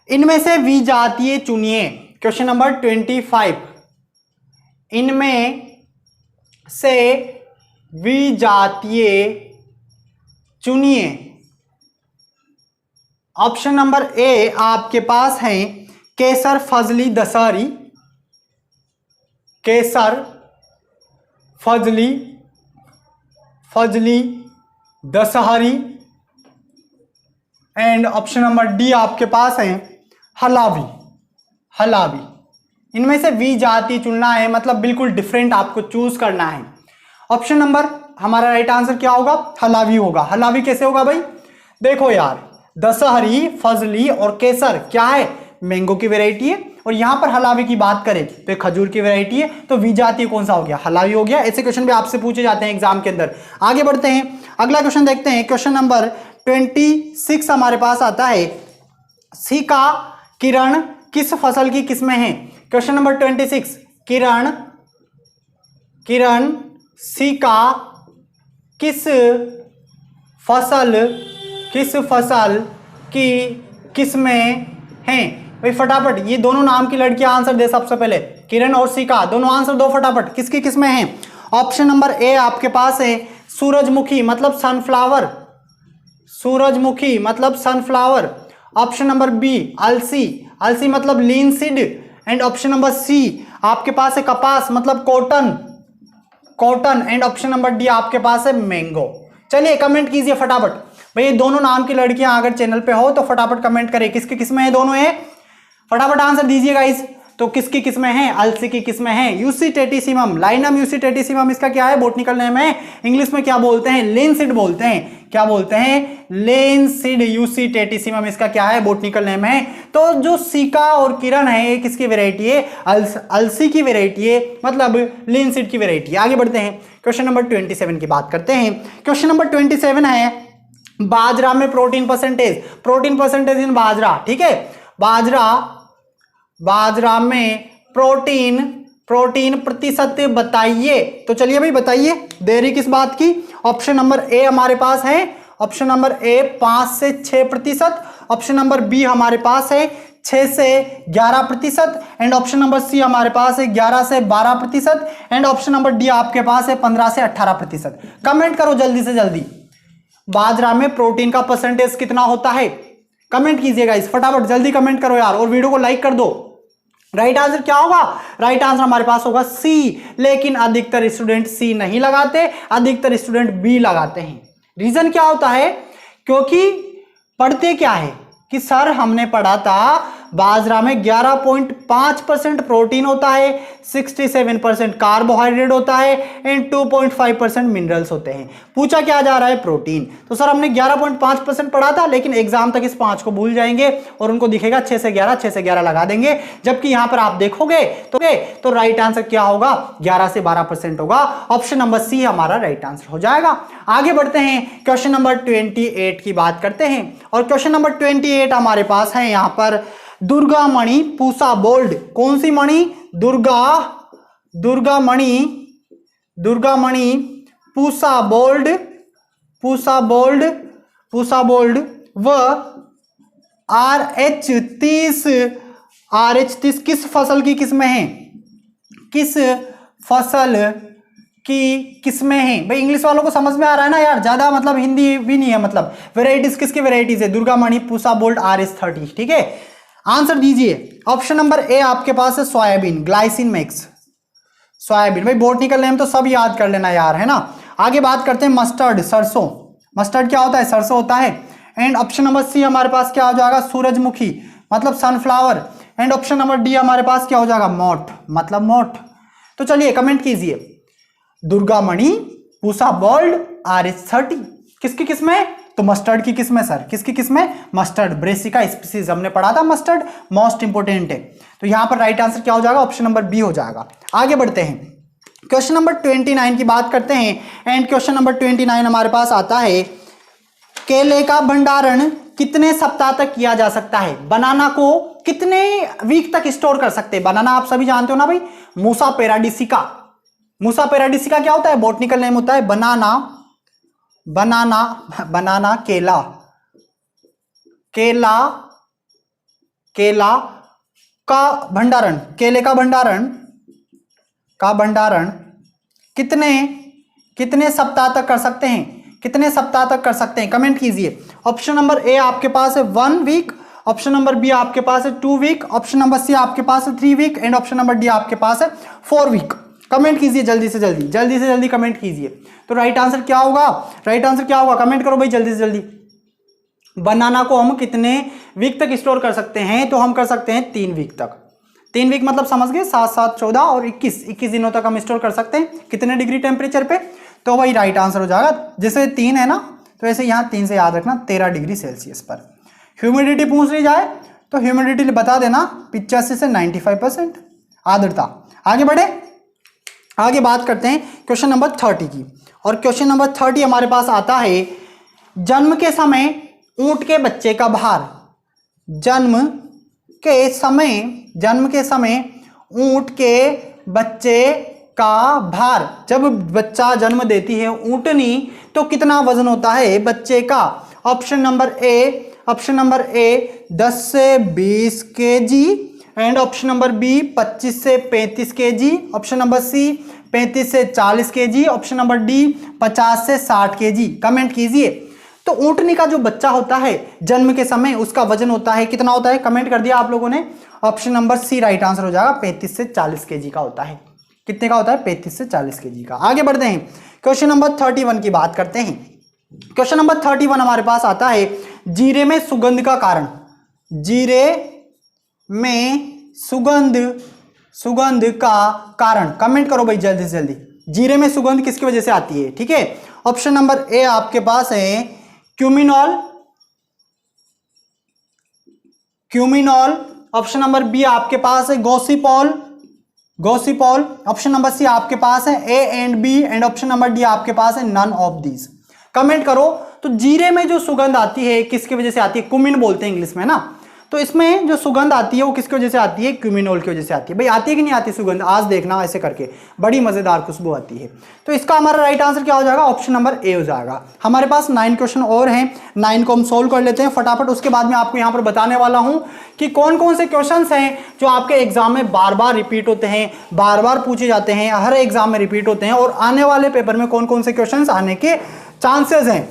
इनमें से विजातीय चुनिए। क्वेश्चन नंबर 25, इनमें से विजातीय चुनिए। ऑप्शन नंबर ए आपके पास है Kesar, Fazli, Dasheri. Kesar, Fazli, Fazli, Dasheri. And option number D आपके पास है हलावी, हलावी। इनमें से विजातीय चुनना है, मतलब बिल्कुल डिफरेंट आपको चूज करना है। ऑप्शन नंबर हमारा राइट आंसर क्या होगा? हलावी होगा। हलावी कैसे होगा भाई? देखो यार, दशहरी, फजली और केसर क्या है? मैंगो की वैरायटी है। और यहां पर हलावी की बात करें तो खजूर की वैरायटी है। तो विजातीय कौन सा हो गया? हलावी हो गया। ऐसे क्वेश्चन भी आपसे पूछे जाते हैं एग्जाम के अंदर। आगे बढ़ते हैं, अगला क्वेश्चन देखते हैं। क्वेश्चन नंबर 26 हमारे पास आता है, सिका किरण किस फसल की किस्में हैं? क्वेश्चन नंबर 26, किरण, किरण सिका किस फसल की किस्में हैं? भाई फटाफट ये दोनों नाम की लड़कियां आंसर दे। सबसे पहले किरण और सिका, दोनों आंसर दो फटाफट, किसकी किस्में हैं? ऑप्शन नंबर ए आपके पास है सूरजमुखी, मतलब सनफ्लावर, सूरजमुखी मतलब सनफ्लावर। ऑप्शन नंबर बी अलसी, अलसी मतलब linseed. And option number C आपके पास है कपास, मतलब cotton, cotton. And option number D आपके पास है मैंगो। चलिए कमेंट कीजिए फटाफट, भाई ये दोनों नाम की लड़कियां अगर चैनल पे हो तो फटाफट कमेंट करें किसके किस में है, दोनों है, फटाफट आंसर दीजिए गाइस। तो किसकी किस्में हैं, अलसी की किस्में हैं, यूसीटेटिसिमम, लाइनम यूसीटेटिसिमम इसका क्या है, बोटनिकल नेम है, इंग्लिश में क्या बोलते हैं, लेंसिड बोलते हैं, क्या बोलते हैं, लेंसिड यूसीटेटिसिमम इसका क्या है, बोटनिकल नेम है। तो जो सिका और किरण है ये किसकी वेराइटी है, अलसी की वेराइटी है, मतलब लेंसिड की वेराइटी है। आगे बढ़ते हैं, क्वेश्चन नंबर 27 की बात करते हैं। क्वेश्चन नंबर 27 है बाजरा में प्रोटीन परसेंटेज इन बाजरा, ठीक है, बाजरा में प्रोटीन प्रतिशत बताइए। तो चलिए भाई बताइए, देरी किस बात की। ऑप्शन नंबर ए हमारे पास है, ऑप्शन नंबर ए 5 से 6%, ऑप्शन नंबर बी हमारे पास है 6 से 11%, एंड ऑप्शन नंबर सी हमारे पास है 11 से 12%, एंड ऑप्शन नंबर डी आपके पास है 15 से 18%। कमेंट करो जल्दी से जल्दी, बाजरा में प्रोटीन का परसेंटेज कितना होता है, कमेंट कीजिएगा इस, फटाफट जल्दी कमेंट करो यार, और वीडियो को लाइक कर दो। राइट आंसर क्या होगा, राइट आंसर हमारे पास होगा सी, लेकिन अधिकतर स्टूडेंट सी नहीं लगाते, अधिकतर स्टूडेंट बी लगाते हैं। रीजन क्या होता है, क्योंकि पढ़ते क्या है कि सर हमने पढ़ा था बाजरा में 11.5% प्रोटीन होता है, 67% कार्बोहाइड्रेट होता है, एंड 2.5% मिनरल्स होते हैं। पूछा क्या जा रहा है, प्रोटीन। तो सर हमने 11.5% पढ़ा था, लेकिन एग्जाम तक इस 5 को भूल जाएंगे और उनको दिखेगा 6 से 11 लगा देंगे, जबकि यहां पर आप देखोगे तो राइट आंसर क्या होगा, 11 से 12% होगा। ऑप्शन नंबर सी हमारा राइट आंसर हो जाएगा। आगे बढ़ते हैं, क्वेश्चन नंबर 28 की बात करते हैं, और क्वेश्चन नंबर 28 हमारे पास है यहां पर दुर्गा मणि पूसा बोल्ड। कौन सी मणि, दुर्गा मणि पूसा बोल्ड व RH30 किस फसल की किस्में हैं, किस फसल की किस्में हैं। भाई इंग्लिश वालों को समझ में आ रहा है ना यार, ज्यादा मतलब हिंदी भी नहीं है, मतलब वेराइटीज किसकी वेराइटीज है, दुर्गा मणि पूसा बोल्ड RH30, ठीक है। आंसर दीजिए। ऑप्शन नंबर ए आपके पास है सोयाबीन, ग्लाइसिन मैक्स, सोयाबीन। भाई बोटनिकल नेम तो सब याद कर लेना यार, है ना। आगे बात करते हैं मस्टर्ड, सरसों, मस्टर्ड क्या होता है, सरसों होता है। एंड ऑप्शन नंबर सी हमारे पास क्या हो जाएगा, सूरजमुखी मतलब sunflower, and option number D हमारे पास क्या हो जाएगा, मोठ मतलब मोठ। तो चलिए कमेंट कीजिए, दुर्गा मणि पूसा बोल्ड RH30 किसकी किस्में, तो मस्टर्ड की किस्में सर, किसकी किस्में, मस्टर्ड, ब्रेसिका स्पीसीज हमने पढ़ा था, मस्टर्ड मोस्ट इंपोर्टेंट है। तो यहां पर राइट आंसर क्या हो जाएगा, ऑप्शन नंबर बी हो जाएगा। आगे बढ़ते हैं, क्वेश्चन नंबर 29 की बात करते हैं, एंड क्वेश्चन नंबर 29 हमारे पास आता है, केले का भंडारण कितने सप्ताह तक किया जा सकता है, बनाना को कितने वीक तक स्टोर कर सकते हैं। बनाना आप सभी जानते हो ना भाई, मूसा पेराडिसिका क्या होता है, बॉटनिकल नेम होता है बनाना केला का भंडारण, केले का भंडारण कितने सप्ताह तक कर सकते हैं, कितने सप्ताह तक कर सकते हैं, कमेंट कीजिए। ऑप्शन नंबर ए आपके पास है 1 वीक, ऑप्शन नंबर बी आपके पास है 2 वीक, ऑप्शन नंबर सी आपके पास है 3 week, and option number D आपके पास है 4 वीक। कमेंट कीजिए जल्दी से जल्दी कमेंट कीजिए। तो राइट आंसर क्या होगा, कमेंट करो भाई जल्दी से जल्दी। बनाना को हम कितने वीक तक स्टोर कर सकते हैं, तो हम कर सकते हैं 3 वीक तक। 3 वीक मतलब समझ गए, 7 7 14 और 21 दिनों तक हम स्टोर कर सकते हैं। कितने डिग्री टेम्परेचर पे, तो वही राइट आंसर हो जाएगा। जैसे 3 है ना, तो ऐसे यहाँ 3 से याद रखना 13 डिग्री सेल्सियस पर। ह्यूमिडिटी पूछ ली जाए तो ह्यूमिडिटी बता देना 85 से 95% आर्द्रता। आगे बढ़े, आगे बात करते हैं क्वेश्चन नंबर 30 की, और क्वेश्चन नंबर 30 हमारे पास आता है, जन्म के समय ऊंट के बच्चे का भार, जन्म के समय ऊंट के बच्चे का भार, जब बच्चा जन्म देती है ऊंटनी तो कितना वजन होता है बच्चे का। ऑप्शन नंबर ए 10 से 20 KG, and option number B 25 से 35 केजी, ऑप्शन नंबर सी 35 से 40 केजी, ऑप्शन नंबर डी 50 से 60 केजी। कमेंट कीजिए। तो ऊंटनी का जो बच्चा होता है जन्म के समय, उसका वजन होता है, कितना होता है, कमेंट कर दिया आप लोगों ने। Option number C right answer हो जाएगा, 35 से 40 केजी का होता है। कितने का होता है, 35 से 40 केजी का। आगे बढ़ते हैं, क्वेश्चन नंबर 31 की बात करते हैं। क्वेश्चन नंबर 31 हमारे पास आता है, जीरे में सुगंध का कारण। जीरे में सुगंध का कारण कमेंट करो भाई जल्दी से जल्दी। जीरे में सुगंध किसकी वजह से आती है? ठीक है, ऑप्शन नंबर ए आपके पास है क्यूमिनॉल, ऑप्शन नंबर बी आपके पास है गॉसिपॉल, ऑप्शन नंबर सी आपके पास है A and B, and option number D आपके पास है नन ऑफ दीज। कमेंट करो। तो जीरे में जो सुगंध आती है किसकी वजह से आती है? क्यूमिन बोलते हैं इंग्लिश में ना। तो इसमें जो सुगंध आती है वो किसकी वजह से आती है? क्यूमिनोल की वजह से आती है। भाई आती है कि नहीं आती सुगंध? आज देखना ऐसे करके, बड़ी मजेदार खुशबू आती है। तो इसका हमारा राइट आंसर क्या हो जाएगा? ऑप्शन नंबर ए हो जाएगा। हमारे पास 9 क्वेश्चन और हैं, 9 को हम सोल्व कर लेते हैं फटाफट। उसके बाद में आपको यहाँ पर बताने वाला हूँ कि कौन कौन से क्वेश्चन हैं जो आपके एग्जाम में बार बार रिपीट होते हैं, बार बार पूछे जाते हैं, हर एग्जाम में रिपीट होते हैं, और आने वाले पेपर में कौन कौन से क्वेश्चन आने के चांसेस हैं।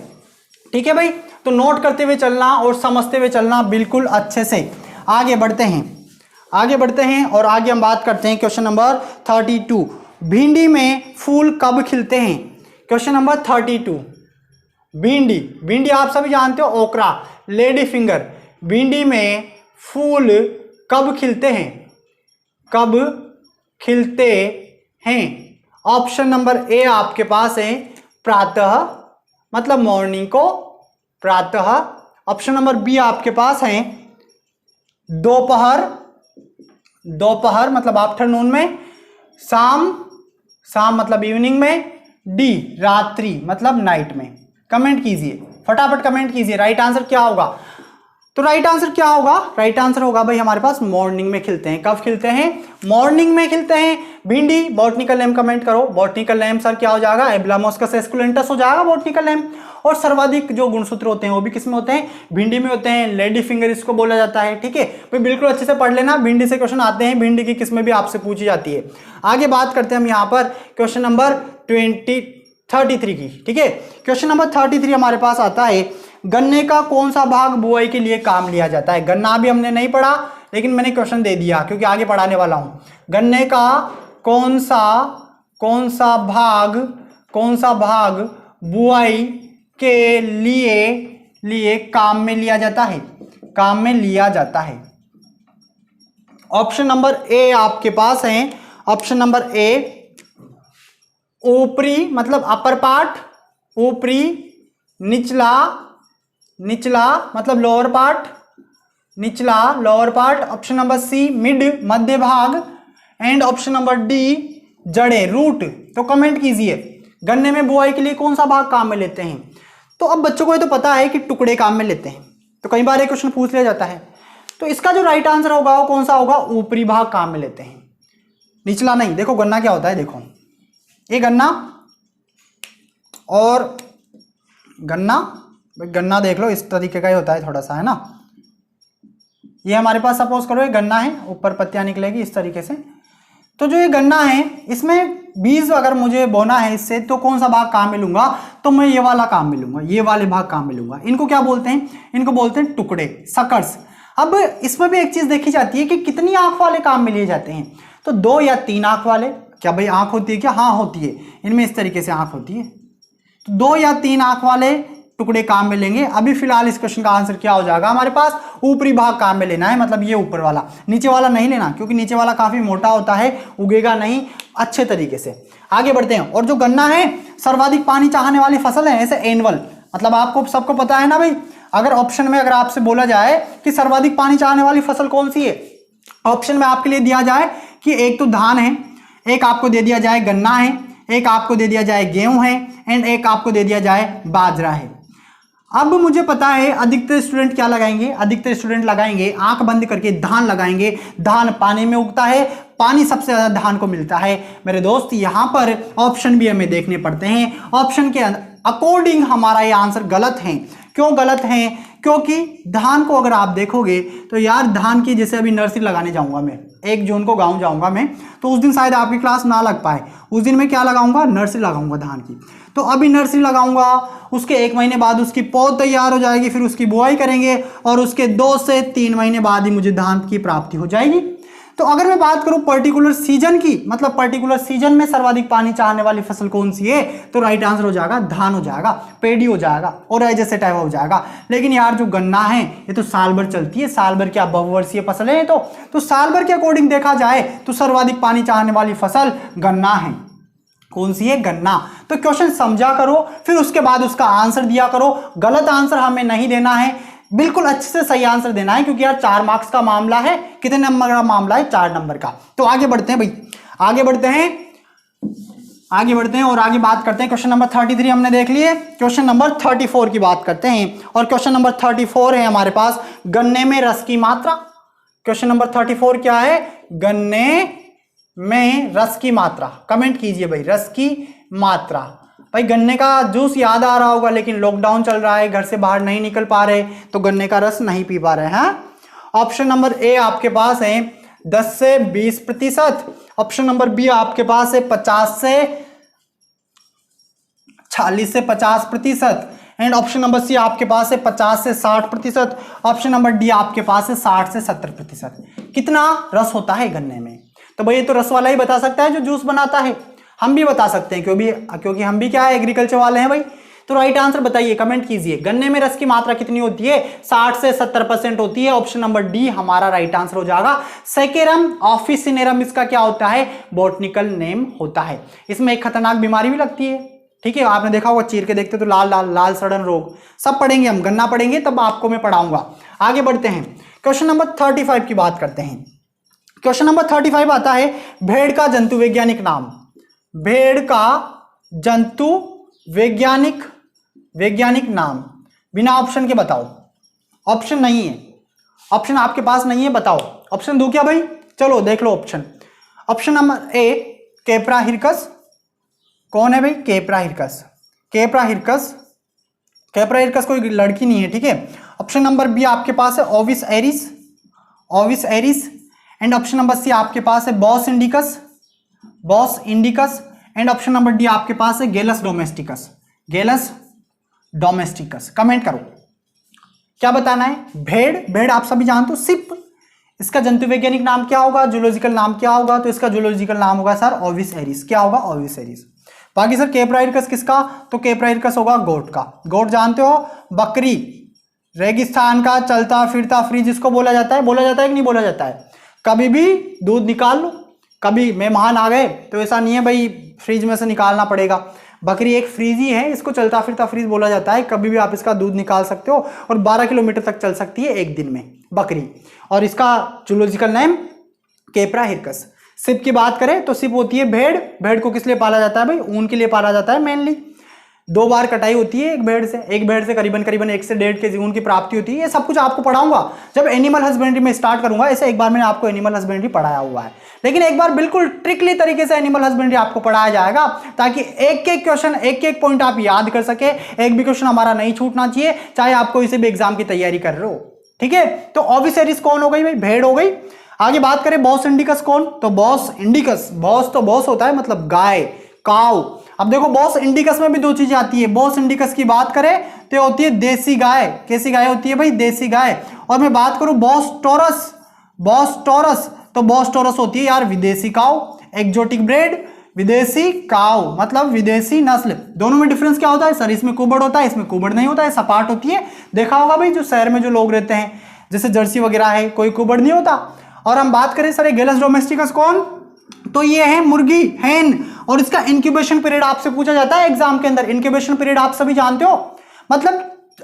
ठीक है भाई, तो नोट करते हुए चलना और समझते हुए चलना बिल्कुल अच्छे से। आगे बढ़ते हैं और आगे हम बात करते हैं क्वेश्चन नंबर 32। भिंडी में फूल कब खिलते हैं? Question number 32। भिंडी आप सभी जानते हो, ओकरा, लेडी फिंगर। भिंडी में फूल कब खिलते हैं? ऑप्शन नंबर ए आपके पास है प्रातः, मतलब मॉर्निंग को, प्रातः। ऑप्शन नंबर बी आपके पास है दोपहर मतलब आफ्टरनून में, शाम मतलब इवनिंग में, डी रात्रि मतलब नाइट में। कमेंट कीजिए, फटाफट कमेंट कीजिए, राइट आंसर क्या होगा? तो राइट आंसर क्या होगा? राइट आंसर होगा भाई हमारे पास मॉर्निंग में खिलते हैं। कब खिलते हैं? मॉर्निंग में खिलते हैं। भिंडी बॉटनिकल नेम कमेंट करो। बॉटनिकल नेम सर क्या हो जाएगा? एब्लामोस्कस एस्कुलेंटस हो जाएगा बॉटनिकल नेम। और सर्वाधिक जो गुणसूत्र होते हैं वो भी किसमें होते हैं? भिंडी में होते हैं। लेडी फिंगर इसको बोला जाता है। ठीक है भाई, बिल्कुल अच्छे से पढ़ लेना, भिंडी से क्वेश्चन आते हैं, भिंडी की किस्में भी आपसे पूछी जाती है। आगे बात करते हैं हम यहाँ पर क्वेश्चन नंबर 33 की। ठीक है, क्वेश्चन नंबर 33 हमारे पास आता है, गन्ने का कौन सा भाग बुआई के लिए काम लिया जाता है? गन्ना भी हमने नहीं पढ़ा, लेकिन मैंने क्वेश्चन दे दिया क्योंकि आगे पढ़ाने वाला हूं। गन्ने का कौन सा भाग बुआई के लिए काम में लिया जाता है? ऑप्शन नंबर ए आपके पास है, ऑप्शन नंबर ए ऊपरी मतलब अपर पार्ट, ऊपरी, निचला मतलब lower part, option number C mid मध्य भाग, एंड ऑप्शन नंबर डी जड़ें, रूट। तो कमेंट कीजिए, गन्ने में बुआई के लिए कौन सा भाग काम में लेते हैं? तो अब बच्चों को ये तो पता है कि टुकड़े काम में लेते हैं, तो कई बार ये क्वेश्चन पूछ लिया जाता है। तो इसका जो राइट आंसर होगा वो कौन सा होगा? ऊपरी भाग काम में लेते हैं, निचला नहीं। देखो गन्ना क्या होता है, देखो ये गन्ना और गन्ना देख लो इस तरीके का ही होता है थोड़ा सा, है ना। ये हमारे पास सपोज करो ये गन्ना है, ऊपर पत्तियां निकलेगी इस तरीके से। तो जो ये गन्ना है इसमें बीज अगर मुझे बोना है इससे, तो कौन सा भाग काम में लूंगा? तो मैं ये वाला काम में लूंगा, ये वाले भाग काम में लूंगा। इनको क्या बोलते हैं? इनको बोलते हैं टुकड़े, सकर्स। अब इसमें भी एक चीज देखी जाती है कि कितनी आंख वाले काम में लिए जाते हैं। तो 2 या 3 आंख वाले। क्या भाई आंख होती है क्या? हाँ होती है, इनमें इस तरीके से आंख होती है। तो 2 या 3 आंख वाले टुकड़े काम में लेंगे। अभी फिलहाल इस क्वेश्चन का आंसर क्या हो जाएगा हमारे पास? ऊपरी भाग काम में लेना है, मतलब ये ऊपर वाला, नीचे वाला नहीं लेना, क्योंकि नीचे वाला काफी मोटा होता है, उगेगा नहीं अच्छे तरीके से। आगे बढ़ते हैं। और जो गन्ना है सर्वाधिक पानी चाहने वाली फसल है, ऐसे एनुअल, मतलब आपको सबको पता है ना भाई। अगर ऑप्शन में अगर आपसे बोला जाए कि सर्वाधिक पानी चाहने वाली फसल कौन सी है, ऑप्शन में आपके लिए दिया जाए कि एक तो धान है, एक आपको दे दिया जाए गन्ना है, एक आपको दे दिया जाए गेहूं है, एंड एक आपको दे दिया जाए बाजरा है। अब मुझे पता है अधिकतर स्टूडेंट क्या लगाएंगे? अधिकतर स्टूडेंट लगाएंगे आंख बंद करके धान लगाएंगे। धान पानी में उगता है, पानी सबसे ज्यादा धान को मिलता है। मेरे दोस्त यहाँ पर ऑप्शन भी हमें देखने पड़ते हैं। ऑप्शन के अकॉर्डिंग हमारा ये आंसर गलत है। क्यों गलत है? क्योंकि धान को अगर आप देखोगे तो यार धान की, जैसे अभी नर्सरी लगाने जाऊंगा मैं, 1 जून को गाँव जाऊंगा मैं, तो उस दिन शायद आपकी क्लास ना लग पाए। उस दिन मैं क्या लगाऊंगा? नर्सरी लगाऊंगा धान की। तो अभी नर्सरी लगाऊंगा, उसके 1 महीने बाद उसकी पौध तैयार हो जाएगी, फिर उसकी बुआई करेंगे और उसके 2 से 3 महीने बाद ही मुझे धान की प्राप्ति हो जाएगी। तो अगर मैं बात करूं पर्टिकुलर सीजन की, मतलब पर्टिकुलर सीजन में सर्वाधिक पानी चाहने वाली फसल कौन सी है, तो राइट आंसर हो जाएगा धान हो जाएगा, पेडी हो जाएगा और जैसे टाइप हो जाएगा। लेकिन यार जो गन्ना है ये तो साल भर चलती है, साल भर क्या बहुवर्षीय फसल है तो साल भर के अकॉर्डिंग देखा जाए तो सर्वाधिक पानी चाहने वाली फसल गन्ना है। कौन सी है? गन्ना। तो क्वेश्चन समझा करो, फिर उसके बाद उसका आंसर दिया करो। गलत आंसर हमें नहीं देना है, बिल्कुल अच्छे से सही आंसर देना है, क्योंकि यार 4 मार्क्स का मामला है। कितने नंबर का मामला है? 4 नंबर का। तो आगे बढ़ते हैं भाई, आगे बढ़ते हैं और आगे बात करते हैं। क्वेश्चन नंबर 33 हमने देख लिए, क्वेश्चन नंबर 34 की बात करते हैं। और क्वेश्चन नंबर 34 है हमारे पास, गन्ने में रस की मात्रा। क्वेश्चन नंबर 34 क्या है? गन्ने में रस की मात्रा। कमेंट कीजिए भाई, रस की मात्रा। भाई गन्ने का जूस याद आ रहा होगा, लेकिन लॉकडाउन चल रहा है, घर से बाहर नहीं निकल पा रहे, तो गन्ने का रस नहीं पी पा रहे हैं। ऑप्शन नंबर ए आपके पास है 10 से 20%। ऑप्शन नंबर बी आपके पास है 40 से 50%। एंड ऑप्शन नंबर सी आपके पास है 50 से 60%। ऑप्शन नंबर डी आपके पास है 60 से 70%। कितना रस होता है गन्ने में? तो भाई ये तो रस वाला ही बता सकता है जो जूस बनाता है। हम भी बता सकते हैं क्योंकि हम भी क्या है, एग्रीकल्चर वाले हैं भाई। तो राइट आंसर बताइए, कमेंट कीजिए। गन्ने में रस की मात्रा कितनी होती है? 60 से 70% होती है। ऑप्शन नंबर डी हमारा राइट आंसर हो जाएगा। सेकेरम ऑफिसिनेरम इसका क्या होता है? बॉटनिकल नेम होता है। इसमें एक खतरनाक बीमारी भी लगती है, ठीक है, आपने देखा होगा, चीर के देखते तो लाल लाल लाल सड़न रोग, सब पढ़ेंगे हम, गन्ना पढ़ेंगे तब आपको मैं पढ़ाऊंगा। आगे बढ़ते हैं, क्वेश्चन नंबर 35 की बात करते हैं। क्वेश्चन नंबर 35 आता है, भेड़ का जंतु वैज्ञानिक नाम। भेड़ का जंतु वैज्ञानिक नाम बिना ऑप्शन के बताओ। ऑप्शन नहीं है, ऑप्शन आपके पास नहीं है, बताओ। ऑप्शन दूं क्या भाई? चलो देख लो option. Option number A Capra hircus. कौन है भाई? केप्रा हिरकस। केप्रा हिरकस कोई लड़की नहीं है, ठीक है। ऑप्शन नंबर बी आपके पास है Ovis aries. And option number C आपके पास है Bos indicus. And option number D आपके पास है गेलस डोमेस्टिकस। कमेंट करो क्या बताना है। भेड़ आप सभी जानते हो। सिप, इसका जंतु वैज्ञानिक नाम क्या होगा? जूलॉजिकल नाम क्या होगा? तो इसका जूलॉजिकल नाम होगा सर ओविस एरिस। क्या होगा? ओविस एरिस। बाकी सर केप्रा हिरकस किसका? तो केप्रा हिरकस होगा गोट का। गोट जानते हो, बकरी, रेगिस्तान का चलता फिरता फ्रिज इसको बोला जाता है कि नहीं बोला जाता है? कभी भी दूध निकाल लो, कभी मेहमान आ गए तो ऐसा नहीं है भाई फ्रिज में से निकालना पड़ेगा। बकरी एक फ्रिज ही है, इसको चलता फिरता फ्रिज बोला जाता है। कभी भी आप इसका दूध निकाल सकते हो और 12 किलोमीटर तक चल सकती है एक दिन में बकरी। और इसका जूलॉजिकल नेम केप्रा हिरकस। सिप की बात करें तो सिप होती है भेड़ को किस लिए पाला जाता है भाई? ऊन के लिए पाला जाता है मेनली। 2 बार कटाई होती है एक भेड़ से करीबन 1 से 1.5 केजी ऊन की प्राप्ति होती है। ये सब कुछ आपको पढ़ाऊंगा जब एनिमल हस्बेंड्री में स्टार्ट करूंगा। ऐसे एक बार मैंने आपको एनिमल हस्बेंड्री पढ़ाया हुआ है, लेकिन एक बार बिल्कुल ट्रिकली तरीके से एनिमल हस्बेंड्री आपको पढ़ाया जाएगा, ताकि एक एक क्वेश्चन, एक पॉइंट आप याद कर सके। एक भी क्वेश्चन हमारा नहीं छूटना चाहिए, चाहे आप कोई से भी एग्जाम की तैयारी कर रहे हो, ठीक है। तो ओविस एरिस कौन हो गई भाई? भेड़ हो गई। आगे बात करें बॉस इंडिकस कौन? तो बॉस इंडिकस, बॉस तो बॉस होता है मतलब गाय, काउ। अब देखो बॉस इंडिकस में भी 2 चीजें आती है। बॉस इंडिकस की बात करें तो होती है देसी गाय। कैसी गाय होती है भाई? देसी गाय। और मैं बात करूं बॉस टॉरस, तो बॉस टॉरस होती है यार विदेशी काउ, एक्जोटिक ब्रेड, विदेशी काउ मतलब विदेशी नस्ल। दोनों में डिफरेंस क्या होता है सर? इसमें कुबड़ होता है, इसमें कुबड़ नहीं होता है, सपाट होती है। देखा होगा भाई जो शहर में जो लोग रहते हैं जैसे जर्सी वगैरह है, कोई कुबड़ नहीं होता। और हम बात करें सर गेलस डोमेस्टिकस कौन? तो ये है मुर्गी, हैन। और इसका इंक्यूबेशन पीरियड आपसे पूछा जाता है एग्जाम के अंदर। इंक्यूबेशन पीरियड आप सभी जानते हो, मतलब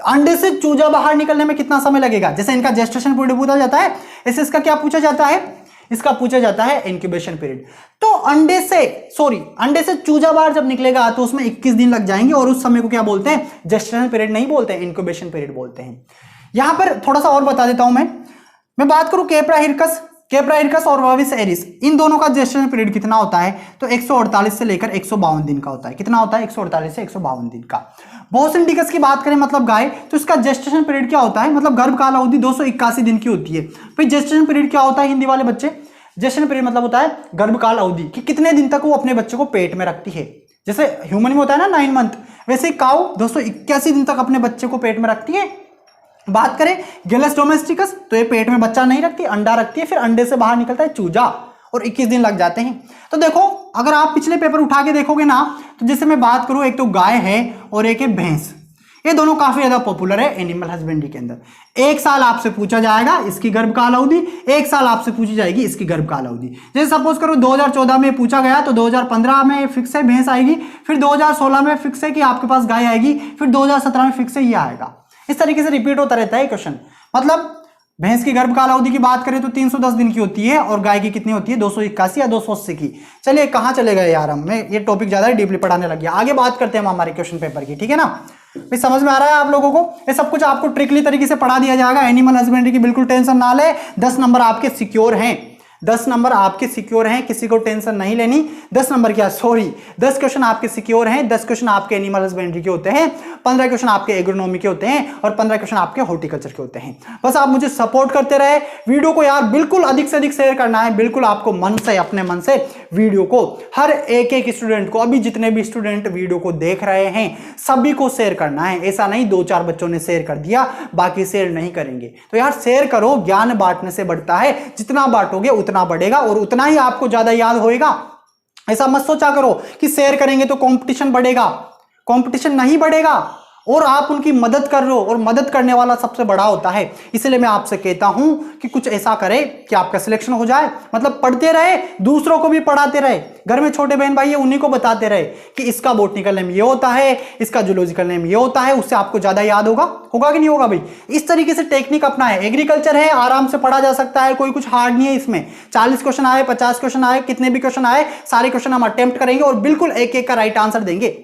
अंडे से चूजा बाहर निकलने में कितना समय लगेगा। जैसे इनका जेस्टेशन पीरियड पूछा जाता है, ऐसे इसका क्या पूछा जाता है? इसका पूछा जाता है इंक्यूबेशन पीरियड। तो अंडे से चूजा बाहर जब निकलेगा तो उसमें 21 दिन लग जाएंगे, और उस समय को क्या बोलते हैं? जेस्टेशन पीरियड नहीं बोलते हैं, इंक्यूबेशन पीरियड बोलते हैं। यहां पर थोड़ा सा और बता देता हूं मैं बात करूं केप्रा हिरकस और ओविस एरिस, इन दोनों का जेस्टेशन पीरियड कितना होता है? तो 148 से लेकर 152 दिन का होता है। कितना होता है? 148 से 152 दिन का। बॉस इंडिकस की बात करें मतलब गाय, तो इसका जेस्टेशन पीरियड क्या होता है? मतलब गर्भकाल अवधि 281 दिन की होती है। फिर जेस्टेशन पीरियड क्या होता है हिंदी वाले बच्चे? जेस्टेशन पीरियड मतलब होता है गर्भकाल अवधि कि कितने दिन तक वो अपने बच्चे को पेट में रखती है। जैसे ह्यूमन में होता है ना 9 मंथ, वैसे काउ 281 दिन तक अपने बच्चे को पेट में रखती है। बात करें गेलस डोमेस्टिकस, तो ये पेट में बच्चा नहीं रखती, अंडा रखती है, फिर अंडे से बाहर निकलता है चूजा और 21 दिन लग जाते हैं। तो देखो अगर आप पिछले पेपर उठा के देखोगे ना, तो जैसे मैं बात करूं, एक तो गाय है और एक है भैंस, ये दोनों काफी ज्यादा पॉपुलर है एनिमल हस्बेंड्री के अंदर। एक साल आपसे पूछा जाएगा इसकी गर्भ काल अवधि, एक साल आपसे पूछी जाएगी इसकी गर्भ काल अवधि। जैसे सपोज करो 2014 में पूछा गया, तो 2015 में फिक्स है भैंस आएगी, फिर 2016 में फिक्स है कि आपके पास गाय आएगी, फिर 2017 में फिक्स है ये आएगा। इस तरीके से रिपीट होता रहता है क्वेश्चन। मतलब भैंस की गर्भ काल अवधि की बात करें तो 310 दिन की होती है, और गाय की कितनी होती है 281 या 280 की। चलिए कहाँ चले गए यार, हम मैं ये टॉपिक ज्यादा डीपली पढ़ाने लग गया। आगे बात करते हैं हम हमारे क्वेश्चन पेपर की, ठीक है ना। भाई समझ में आ रहा है आप लोगों को, ये सब कुछ आपको ट्रिकली तरीके से पढ़ा दिया जाएगा। एनिमल हस्बेंड्री की बिल्कुल टेंशन ना ले, 10 नंबर आपके सिक्योर हैं, 10 नंबर आपके सिक्योर हैं, किसी को टेंशन नहीं लेनी। 10 नंबर क्या, सॉरी 10 क्वेश्चन आपके सिक्योर हैं, 10 क्वेश्चन आपके एनिमल हस्बेंड्री के होते हैं, 15 क्वेश्चन आपके एग्रोनॉमी के होते हैं, और 15 क्वेश्चन आपके हॉर्टिकल्चर के होते हैं। बस आप मुझे सपोर्ट करते रहे, वीडियो को यार बिल्कुल अधिक से अधिक शेयर करना है, बिल्कुल आपको मन से, अपने मन से वीडियो को हर एक स्टूडेंट को, अभी जितने भी स्टूडेंट वीडियो को देख रहे हैं सभी को शेयर करना है। ऐसा नहीं 2-4 बच्चों ने शेयर कर दिया बाकी शेयर नहीं करेंगे। तो यार शेयर करो, ज्ञान बांटने से बढ़ता है, जितना बांटोगे उतना बढ़ेगा और उतना ही आपको ज्यादा याद होएगा। ऐसा मत सोचा करो कि शेयर करेंगे तो कंपटीशन बढ़ेगा, कंपटीशन नहीं बढ़ेगा, और आप उनकी मदद कर रहे हो, और मदद करने वाला सबसे बड़ा होता है। इसलिए मैं आपसे कहता हूं कि कुछ ऐसा करें कि आपका सिलेक्शन हो जाए। मतलब पढ़ते रहे, दूसरों को भी पढ़ाते रहे, घर में छोटे बहन भाई है उन्हीं को बताते रहे कि इसका बॉटनिकल नेम ये होता है, इसका जूलॉजिकल नेम ये होता है, उससे आपको ज्यादा याद होगा कि नहीं होगा भाई। इस तरीके से टेक्निक अपना है। एग्रीकल्चर है, आराम से पढ़ा जा सकता है, कोई कुछ हार्ड नहीं है इसमें। 40 क्वेश्चन आए, 50 क्वेश्चन आए, कितने भी क्वेश्चन आए, सारे क्वेश्चन हम अटेम्प्ट करेंगे और बिल्कुल एक एक का राइट आंसर देंगे।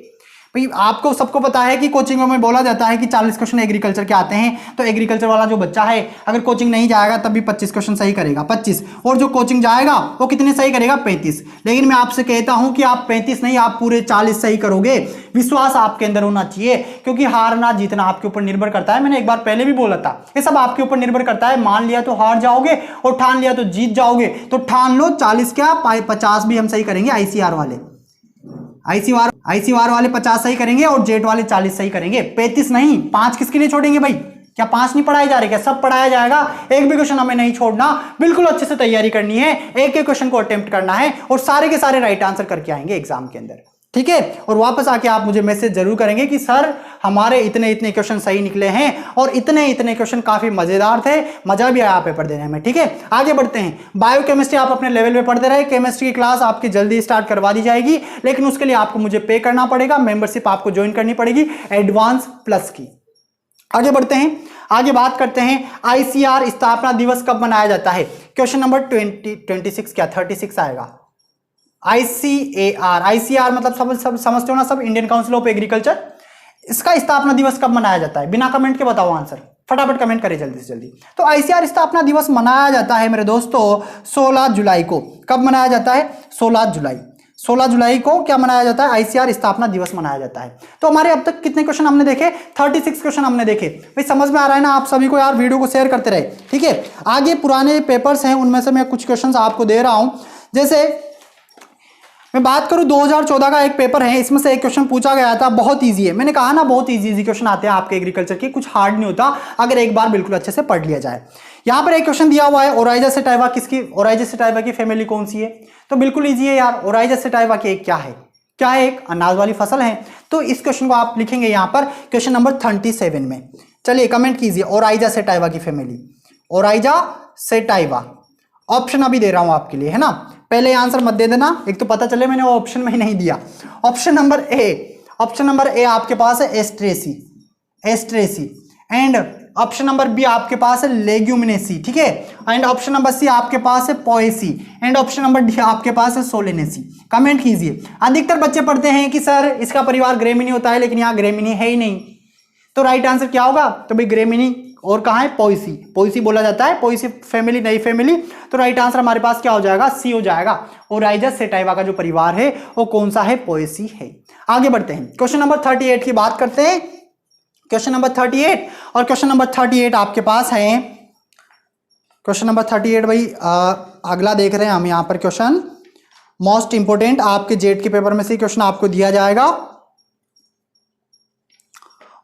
भाई आपको सबको पता है कि कोचिंगों में बोला जाता है कि 40 क्वेश्चन एग्रीकल्चर के आते हैं, तो एग्रीकल्चर वाला जो बच्चा है अगर कोचिंग नहीं जाएगा तब भी 25 क्वेश्चन सही करेगा, 25, और जो कोचिंग जाएगा वो कितने सही करेगा, 35। लेकिन मैं आपसे कहता हूं कि आप 35 नहीं, आप पूरे 40 सही करोगे। विश्वास आपके अंदर होना चाहिए, क्योंकि हारना जीतना आपके ऊपर निर्भर करता है। मैंने एक बार पहले भी बोला था, ये सब आपके ऊपर निर्भर करता है। मान लिया तो हार जाओगे और ठान लिया तो जीत जाओगे। तो ठान लो 40 क्या 50 भी हम सही करेंगे। आईसीआर वाले 50 सही करेंगे और जेट वाले 40 सही करेंगे, 35 नहीं। 5 किसके लिए छोड़ेंगे भाई, क्या 5 नहीं पढ़ाए जा रहे, क्या सब पढ़ाया जाएगा। एक भी क्वेश्चन हमें नहीं छोड़ना, बिल्कुल अच्छे से तैयारी करनी है, एक एक क्वेश्चन को अटेम्प्ट करना है और सारे के सारे राइट आंसर करके आएंगे एग्जाम के अंदर, ठीक है। और वापस आके आप मुझे मैसेज जरूर करेंगे कि सर हमारे इतने इतने क्वेश्चन सही निकले हैं और इतने इतने क्वेश्चन काफी मजेदार थे, मजा भी आया पेपर देने में, ठीक है। आगे बढ़ते हैं। बायोकेमिस्ट्री आप अपने लेवल पे पढ़ते रहे, केमिस्ट्री की क्लास आपकी जल्दी स्टार्ट करवा दी जाएगी, लेकिन उसके लिए आपको मुझे पे करना पड़ेगा, मेंबरशिप आपको ज्वाइन करनी पड़ेगी एडवांस प्लस की। आगे बढ़ते हैं, आगे बात करते हैं आईसीआर स्थापना दिवस कब मनाया जाता है। क्वेश्चन नंबर 26 क्या 36 आएगा। आईसीआर मतलब सब समझते हो ना सब, इंडियन काउंसिल ऑफ एग्रीकल्चर। इसका स्थापना दिवस कब मनाया जाता है, बिना कमेंट के बताओ आंसर, फटाफट कमेंट करें जल्दी से जल्दी। तो आईसीआर स्थापना दिवस मनाया जाता है मेरे दोस्तों 16 जुलाई को। कब मनाया जाता है, 16 जुलाई को क्या मनाया जाता है, आईसीआर स्थापना दिवस मनाया जाता है। तो हमारे अब तक कितने क्वेश्चन हमने देखे, 36 क्वेश्चन हमने देखे। भाई समझ में आ रहा है ना आप सभी को, यार वीडियो को शेयर करते रहे, ठीक है। आगे पुराने पेपर्स हैं उनमें से मैं कुछ क्वेश्चन आपको दे रहा हूं। जैसे मैं बात करूं 2014 का एक पेपर है, इसमें से एक क्वेश्चन पूछा गया था, बहुत इजी है। मैंने कहा ना बहुत इजी क्वेश्चन आते हैं आपके एग्रीकल्चर के, कुछ हार्ड नहीं होता अगर एक बार बिल्कुल अच्छे से पढ़ लिया जाए। यहां पर एक क्वेश्चन दिया हुआ है, ओराइजा सेटाइवा किसकी, ओराइजा सेटाइवा की फैमिली कौन सी है। तो बिल्कुल इजी है यार, ओराइजा सेटाइवा की एक क्या है, एक अनाज वाली फसल है। तो इस क्वेश्चन को आप लिखेंगे यहां पर क्वेश्चन नंबर 37 में। चलिए कमेंट कीजिए ओराइजा सेटाइवा की फैमिली, ओराइजा सेटाइवा। ऑप्शन अभी दे रहा हूं आपके लिए, है ना, पहले आंसर मत दे देना, एक तो पता चले मैंने वो ऑप्शन में ही नहीं दिया। ऑप्शन नंबर ए आपके पास है एस्ट्रेसी, एंड ऑप्शन नंबर बी आपके पास है लेग्यूमिनेसी, ठीक है। एंड ऑप्शन नंबर सी आपके पास है Poaceae, and option number D आपके पास है सोलेनेसी। कमेंट कीजिए। अधिकतर बच्चे पढ़ते हैं कि सर इसका परिवार ग्रेमिनी होता है, लेकिन यहाँ ग्रेमिनी है ही नहीं। तो राइट आंसर क्या होगा, तो भाई ग्रेमिनी और कहाँ है, पोएसी बोला जाता है, पोएसी फैमिली नई फैमिली। तो राइट आंसर हमारे पास क्या हो जाएगा, सी हो जाएगा। ओराइजा सेटाइवा का जो परिवार है वो कौन सा है, पोएसी है। आगे बढ़ते हैं, क्वेश्चन नंबर 38 की बात करते हैं। क्वेश्चन नंबर 38, और क्वेश्चन नंबर 38 आपके पास है, क्वेश्चन नंबर 38 भाई अगला देख रहे हैं हम यहाँ पर क्वेश्चन, मोस्ट इंपोर्टेंट आपके जेट के पेपर में से क्वेश्चन आपको दिया जाएगा।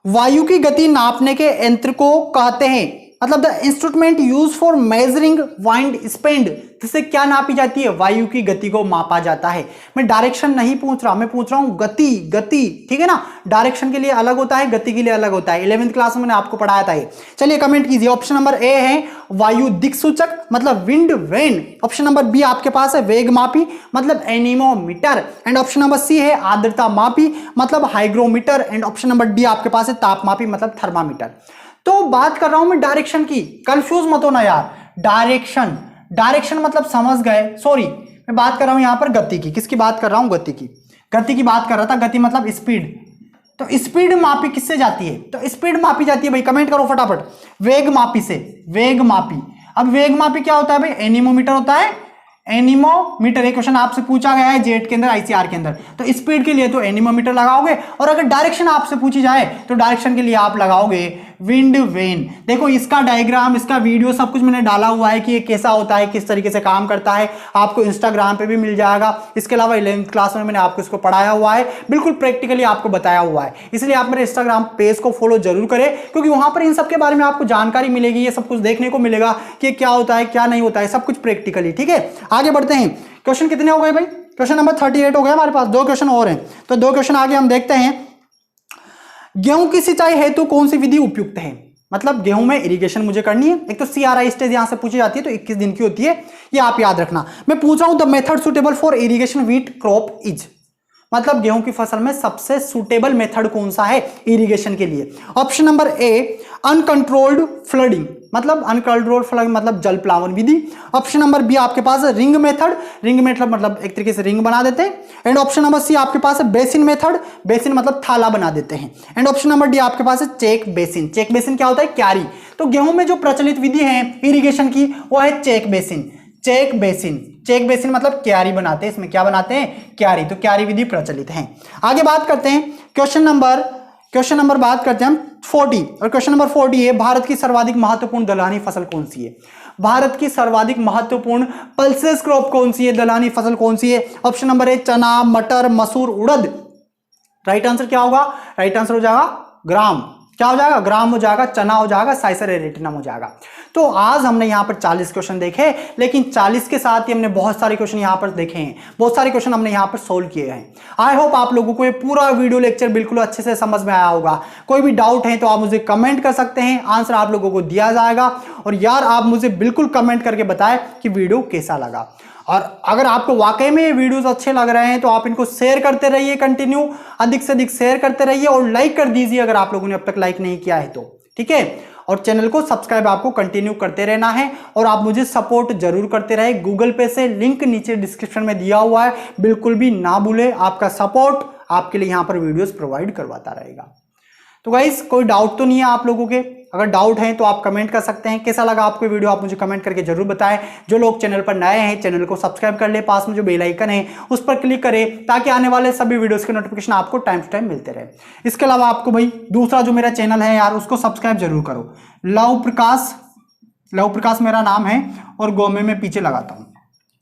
वायु की गति नापने के यंत्र को कहते हैं, मतलब the instrument use for measuring wind speed, जिससे क्या नापी जाती है, वायु की गति को मापा जाता है। मैं डायरेक्शन नहीं पूछ रहा, मैं पूछ रहा हूं गति, गति, ठीक है ना। डायरेक्शन के लिए अलग होता है, गति के लिए अलग होता है। 11th क्लास में मैंने आपको पढ़ाया था ये। चलिए कमेंट कीजिए। ऑप्शन नंबर ए है वायु दिक्सूचक, मतलब wind vane. Option number B आपके पास है वेग मापी, मतलब anemometer. And option number C है आर्द्रता मापी, मतलब hygrometer. And option number D आपके पास है तापमापी, मतलब थर्मामीटर। तो बात कर रहा हूं मैं डायरेक्शन की, कंफ्यूज मत होना यार। डायरेक्शन, डायरेक्शन मतलब समझ गए, सॉरी मैं बात कर रहा हूं यहां पर गति की। किसकी बात कर रहा हूं, गति की, गति की बात कर रहा था। गति मतलब स्पीड। तो स्पीड मापी किससे जाती है, तो स्पीड मापी जाती है भाई, कमेंट करो फटाफट, वेग मापी से, वेग मापी। अब वेग मापी क्या होता है भाई, एनीमोमीटर होता है, एनीमोमीटर। एक क्वेश्चन आपसे पूछा गया है जेट के अंदर, आईसीआर के अंदर, तो स्पीड के लिए तो एनीमोमीटर लगाओगे, और अगर डायरेक्शन आपसे पूछी जाए तो डायरेक्शन के लिए आप लगाओगे विंड वेन। देखो इसका डायग्राम, इसका वीडियो सब कुछ मैंने डाला हुआ है कि ये कैसा होता है, किस तरीके से काम करता है, आपको इंस्टाग्राम पे भी मिल जाएगा। इसके अलावा 11th क्लास में मैंने आपको इसको पढ़ाया हुआ है, बिल्कुल प्रैक्टिकली आपको बताया हुआ है। इसलिए आप मेरे इंस्टाग्राम पेज को फॉलो जरूर करें, क्योंकि वहां पर इन सब के बारे में आपको जानकारी मिलेगी, ये सब कुछ देखने को मिलेगा कि क्या होता है क्या नहीं होता है, सब कुछ प्रैक्टिकली। ठीक है, आगे बढ़ते हैं। क्वेश्चन कितने हो गए भाई, क्वेश्चन नंबर 38 हो गया हमारे पास, 2 क्वेश्चन और हैं। तो 2 क्वेश्चन आगे हम देखते हैं। गेहूं की सिंचाई हेतु कौन सी विधि उपयुक्त है, मतलब गेहूं में इरिगेशन मुझे करनी है। एक तो CRI स्टेज यहां से पूछी जाती है, तो 21 दिन की होती है, ये आप याद रखना। मैं पूछ रहा हूं the method suitable for irrigation wheat crop is, मतलब गेहूं की फसल में सबसे सुटेबल मेथड कौन सा है इरिगेशन के लिए। ऑप्शन नंबर ए अनकंट्रोल्ड फ्लडिंग, मतलब अनकंट्रोल्ड फ्लडिंग मतलब जल प्लावन विधि। ऑप्शन नंबर बी आपके पास है रिंग मेथड, रिंग मेथड मतलब एक तरीके से रिंग बना देते हैं। एंड ऑप्शन नंबर सी आपके पास है बेसिन मेथड, बेसिन मतलब थाला बना देते हैं। एंड ऑप्शन नंबर डी आपके पास है चेक बेसिन। चेक बेसिन क्या होता है, क्यारी। तो गेहूं में जो प्रचलित विधि है इरिगेशन की वो है check basin. Check basin, check basin मतलब क्यारी बनाते हैं, इसमें क्या बनाते हैं, क्यारी। तो क्यारी विधि प्रचलित है। आगे बात करते हैं क्वेश्चन नंबर बात करते हैं हम 40, और क्वेश्चन नंबर 40 है भारत की सर्वाधिक महत्वपूर्ण दलहनी फसल कौन सी है। भारत की सर्वाधिक महत्वपूर्ण पल्सेस क्रॉप कौन सी है, दलहनी फसल कौन सी है। ऑप्शन नंबर ए चना, मटर, मसूर, उड़द। राइट आंसर क्या होगा, राइट आंसर हो जाएगा ग्राम। क्या हो जाएगा, ग्राम हो जाएगा, चना हो जाएगा, साइसर एरेटिनम हो जाएगा। तो आज हमने यहां पर 40 क्वेश्चन देखे, लेकिन 40 के साथ ही हमने बहुत सारे क्वेश्चन यहां पर देखे हैं, बहुत सारे क्वेश्चन हमने यहां पर सोल्व किए हैं। आई होप आप लोगों को ये पूरा वीडियो लेक्चर बिल्कुल अच्छे से समझ में आया होगा। कोई भी डाउट है तो आप मुझे कमेंट कर सकते हैं, आंसर आप लोगों को दिया जाएगा। और यार आप मुझे बिल्कुल कमेंट करके बताएं कि वीडियो कैसा लगा। और अगर आपको वाकई में ये वीडियोस अच्छे लग रहे हैं तो आप इनको शेयर करते रहिए, कंटिन्यू अधिक से अधिक शेयर करते रहिए, और लाइक कर दीजिए अगर आप लोगों ने अब तक लाइक नहीं किया है तो, ठीक है। और चैनल को सब्सक्राइब आपको कंटिन्यू करते रहना है, और आप मुझे सपोर्ट जरूर करते रहे। गूगल पे से लिंक नीचे डिस्क्रिप्शन में दिया हुआ है, बिल्कुल भी ना भूले। आपका सपोर्ट आपके लिए यहाँ पर वीडियोस प्रोवाइड करवाता रहेगा। तो गाइस कोई डाउट तो नहीं है आप लोगों के, अगर डाउट है तो आप कमेंट कर सकते हैं। कैसा लगा आपको वीडियो आप मुझे कमेंट करके जरूर बताएं। जो लोग चैनल पर नए हैं चैनल को सब्सक्राइब कर ले, पास में जो बेल आइकन है उस पर क्लिक करें, ताकि आने वाले सभी वीडियोस के नोटिफिकेशन आपको टाइम टू टाइम मिलते रहे। इसके अलावा आपको भाई दूसरा जो मेरा चैनल है यार उसको सब्सक्राइब जरूर करो, लव प्रकाश मेरा नाम है, और गोमे में पीछे लगाता हूँ,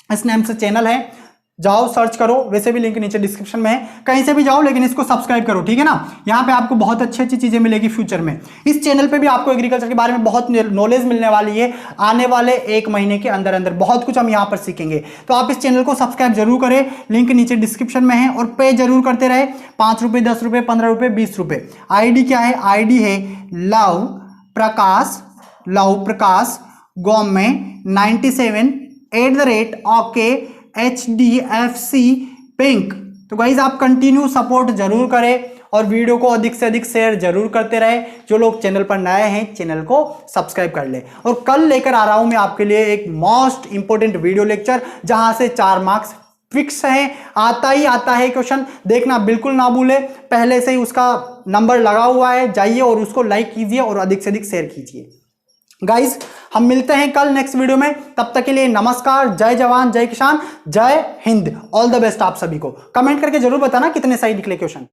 इस नेम से चैनल है। जाओ सर्च करो, वैसे भी लिंक नीचे डिस्क्रिप्शन में है, कहीं से भी जाओ लेकिन इसको सब्सक्राइब करो, ठीक है ना। यहाँ पे आपको बहुत अच्छी अच्छी चीजें मिलेगी फ्यूचर में। इस चैनल पे भी आपको एग्रीकल्चर के बारे में बहुत नॉलेज मिलने वाली है। आने वाले 1 महीने के अंदर अंदर बहुत कुछ हम यहाँ पर सीखेंगे। तो आप इस चैनल को सब्सक्राइब जरूर करें, लिंक नीचे डिस्क्रिप्शन में है। और पे जरूर करते रहे, 5 रुपये, 10 रुपये, 15 रुपये, 20 रुपये। ID क्या है, ID है लव प्रकाश गोमे 97 @HDFC बैंक। तो गाइज आप कंटिन्यू सपोर्ट जरूर करें, और वीडियो को अधिक से अधिक शेयर जरूर करते रहे। जो लोग चैनल पर नए हैं चैनल को सब्सक्राइब कर ले। और कल लेकर आ रहा हूं मैं आपके लिए एक मोस्ट इंपोर्टेंट वीडियो लेक्चर, जहां से 4 मार्क्स फिक्स है, आता ही आता है क्वेश्चन, देखना बिल्कुल ना भूले। पहले से ही उसका नंबर लगा हुआ है, जाइए और उसको लाइक कीजिए और अधिक से अधिक शेयर कीजिए। गाइस हम मिलते हैं कल नेक्स्ट वीडियो में, तब तक के लिए नमस्कार, जय जवान, जय किसान, जय हिंद, ऑल द बेस्ट आप सभी को। कमेंट करके जरूर बताना कितने सही निकले क्वेश्चन।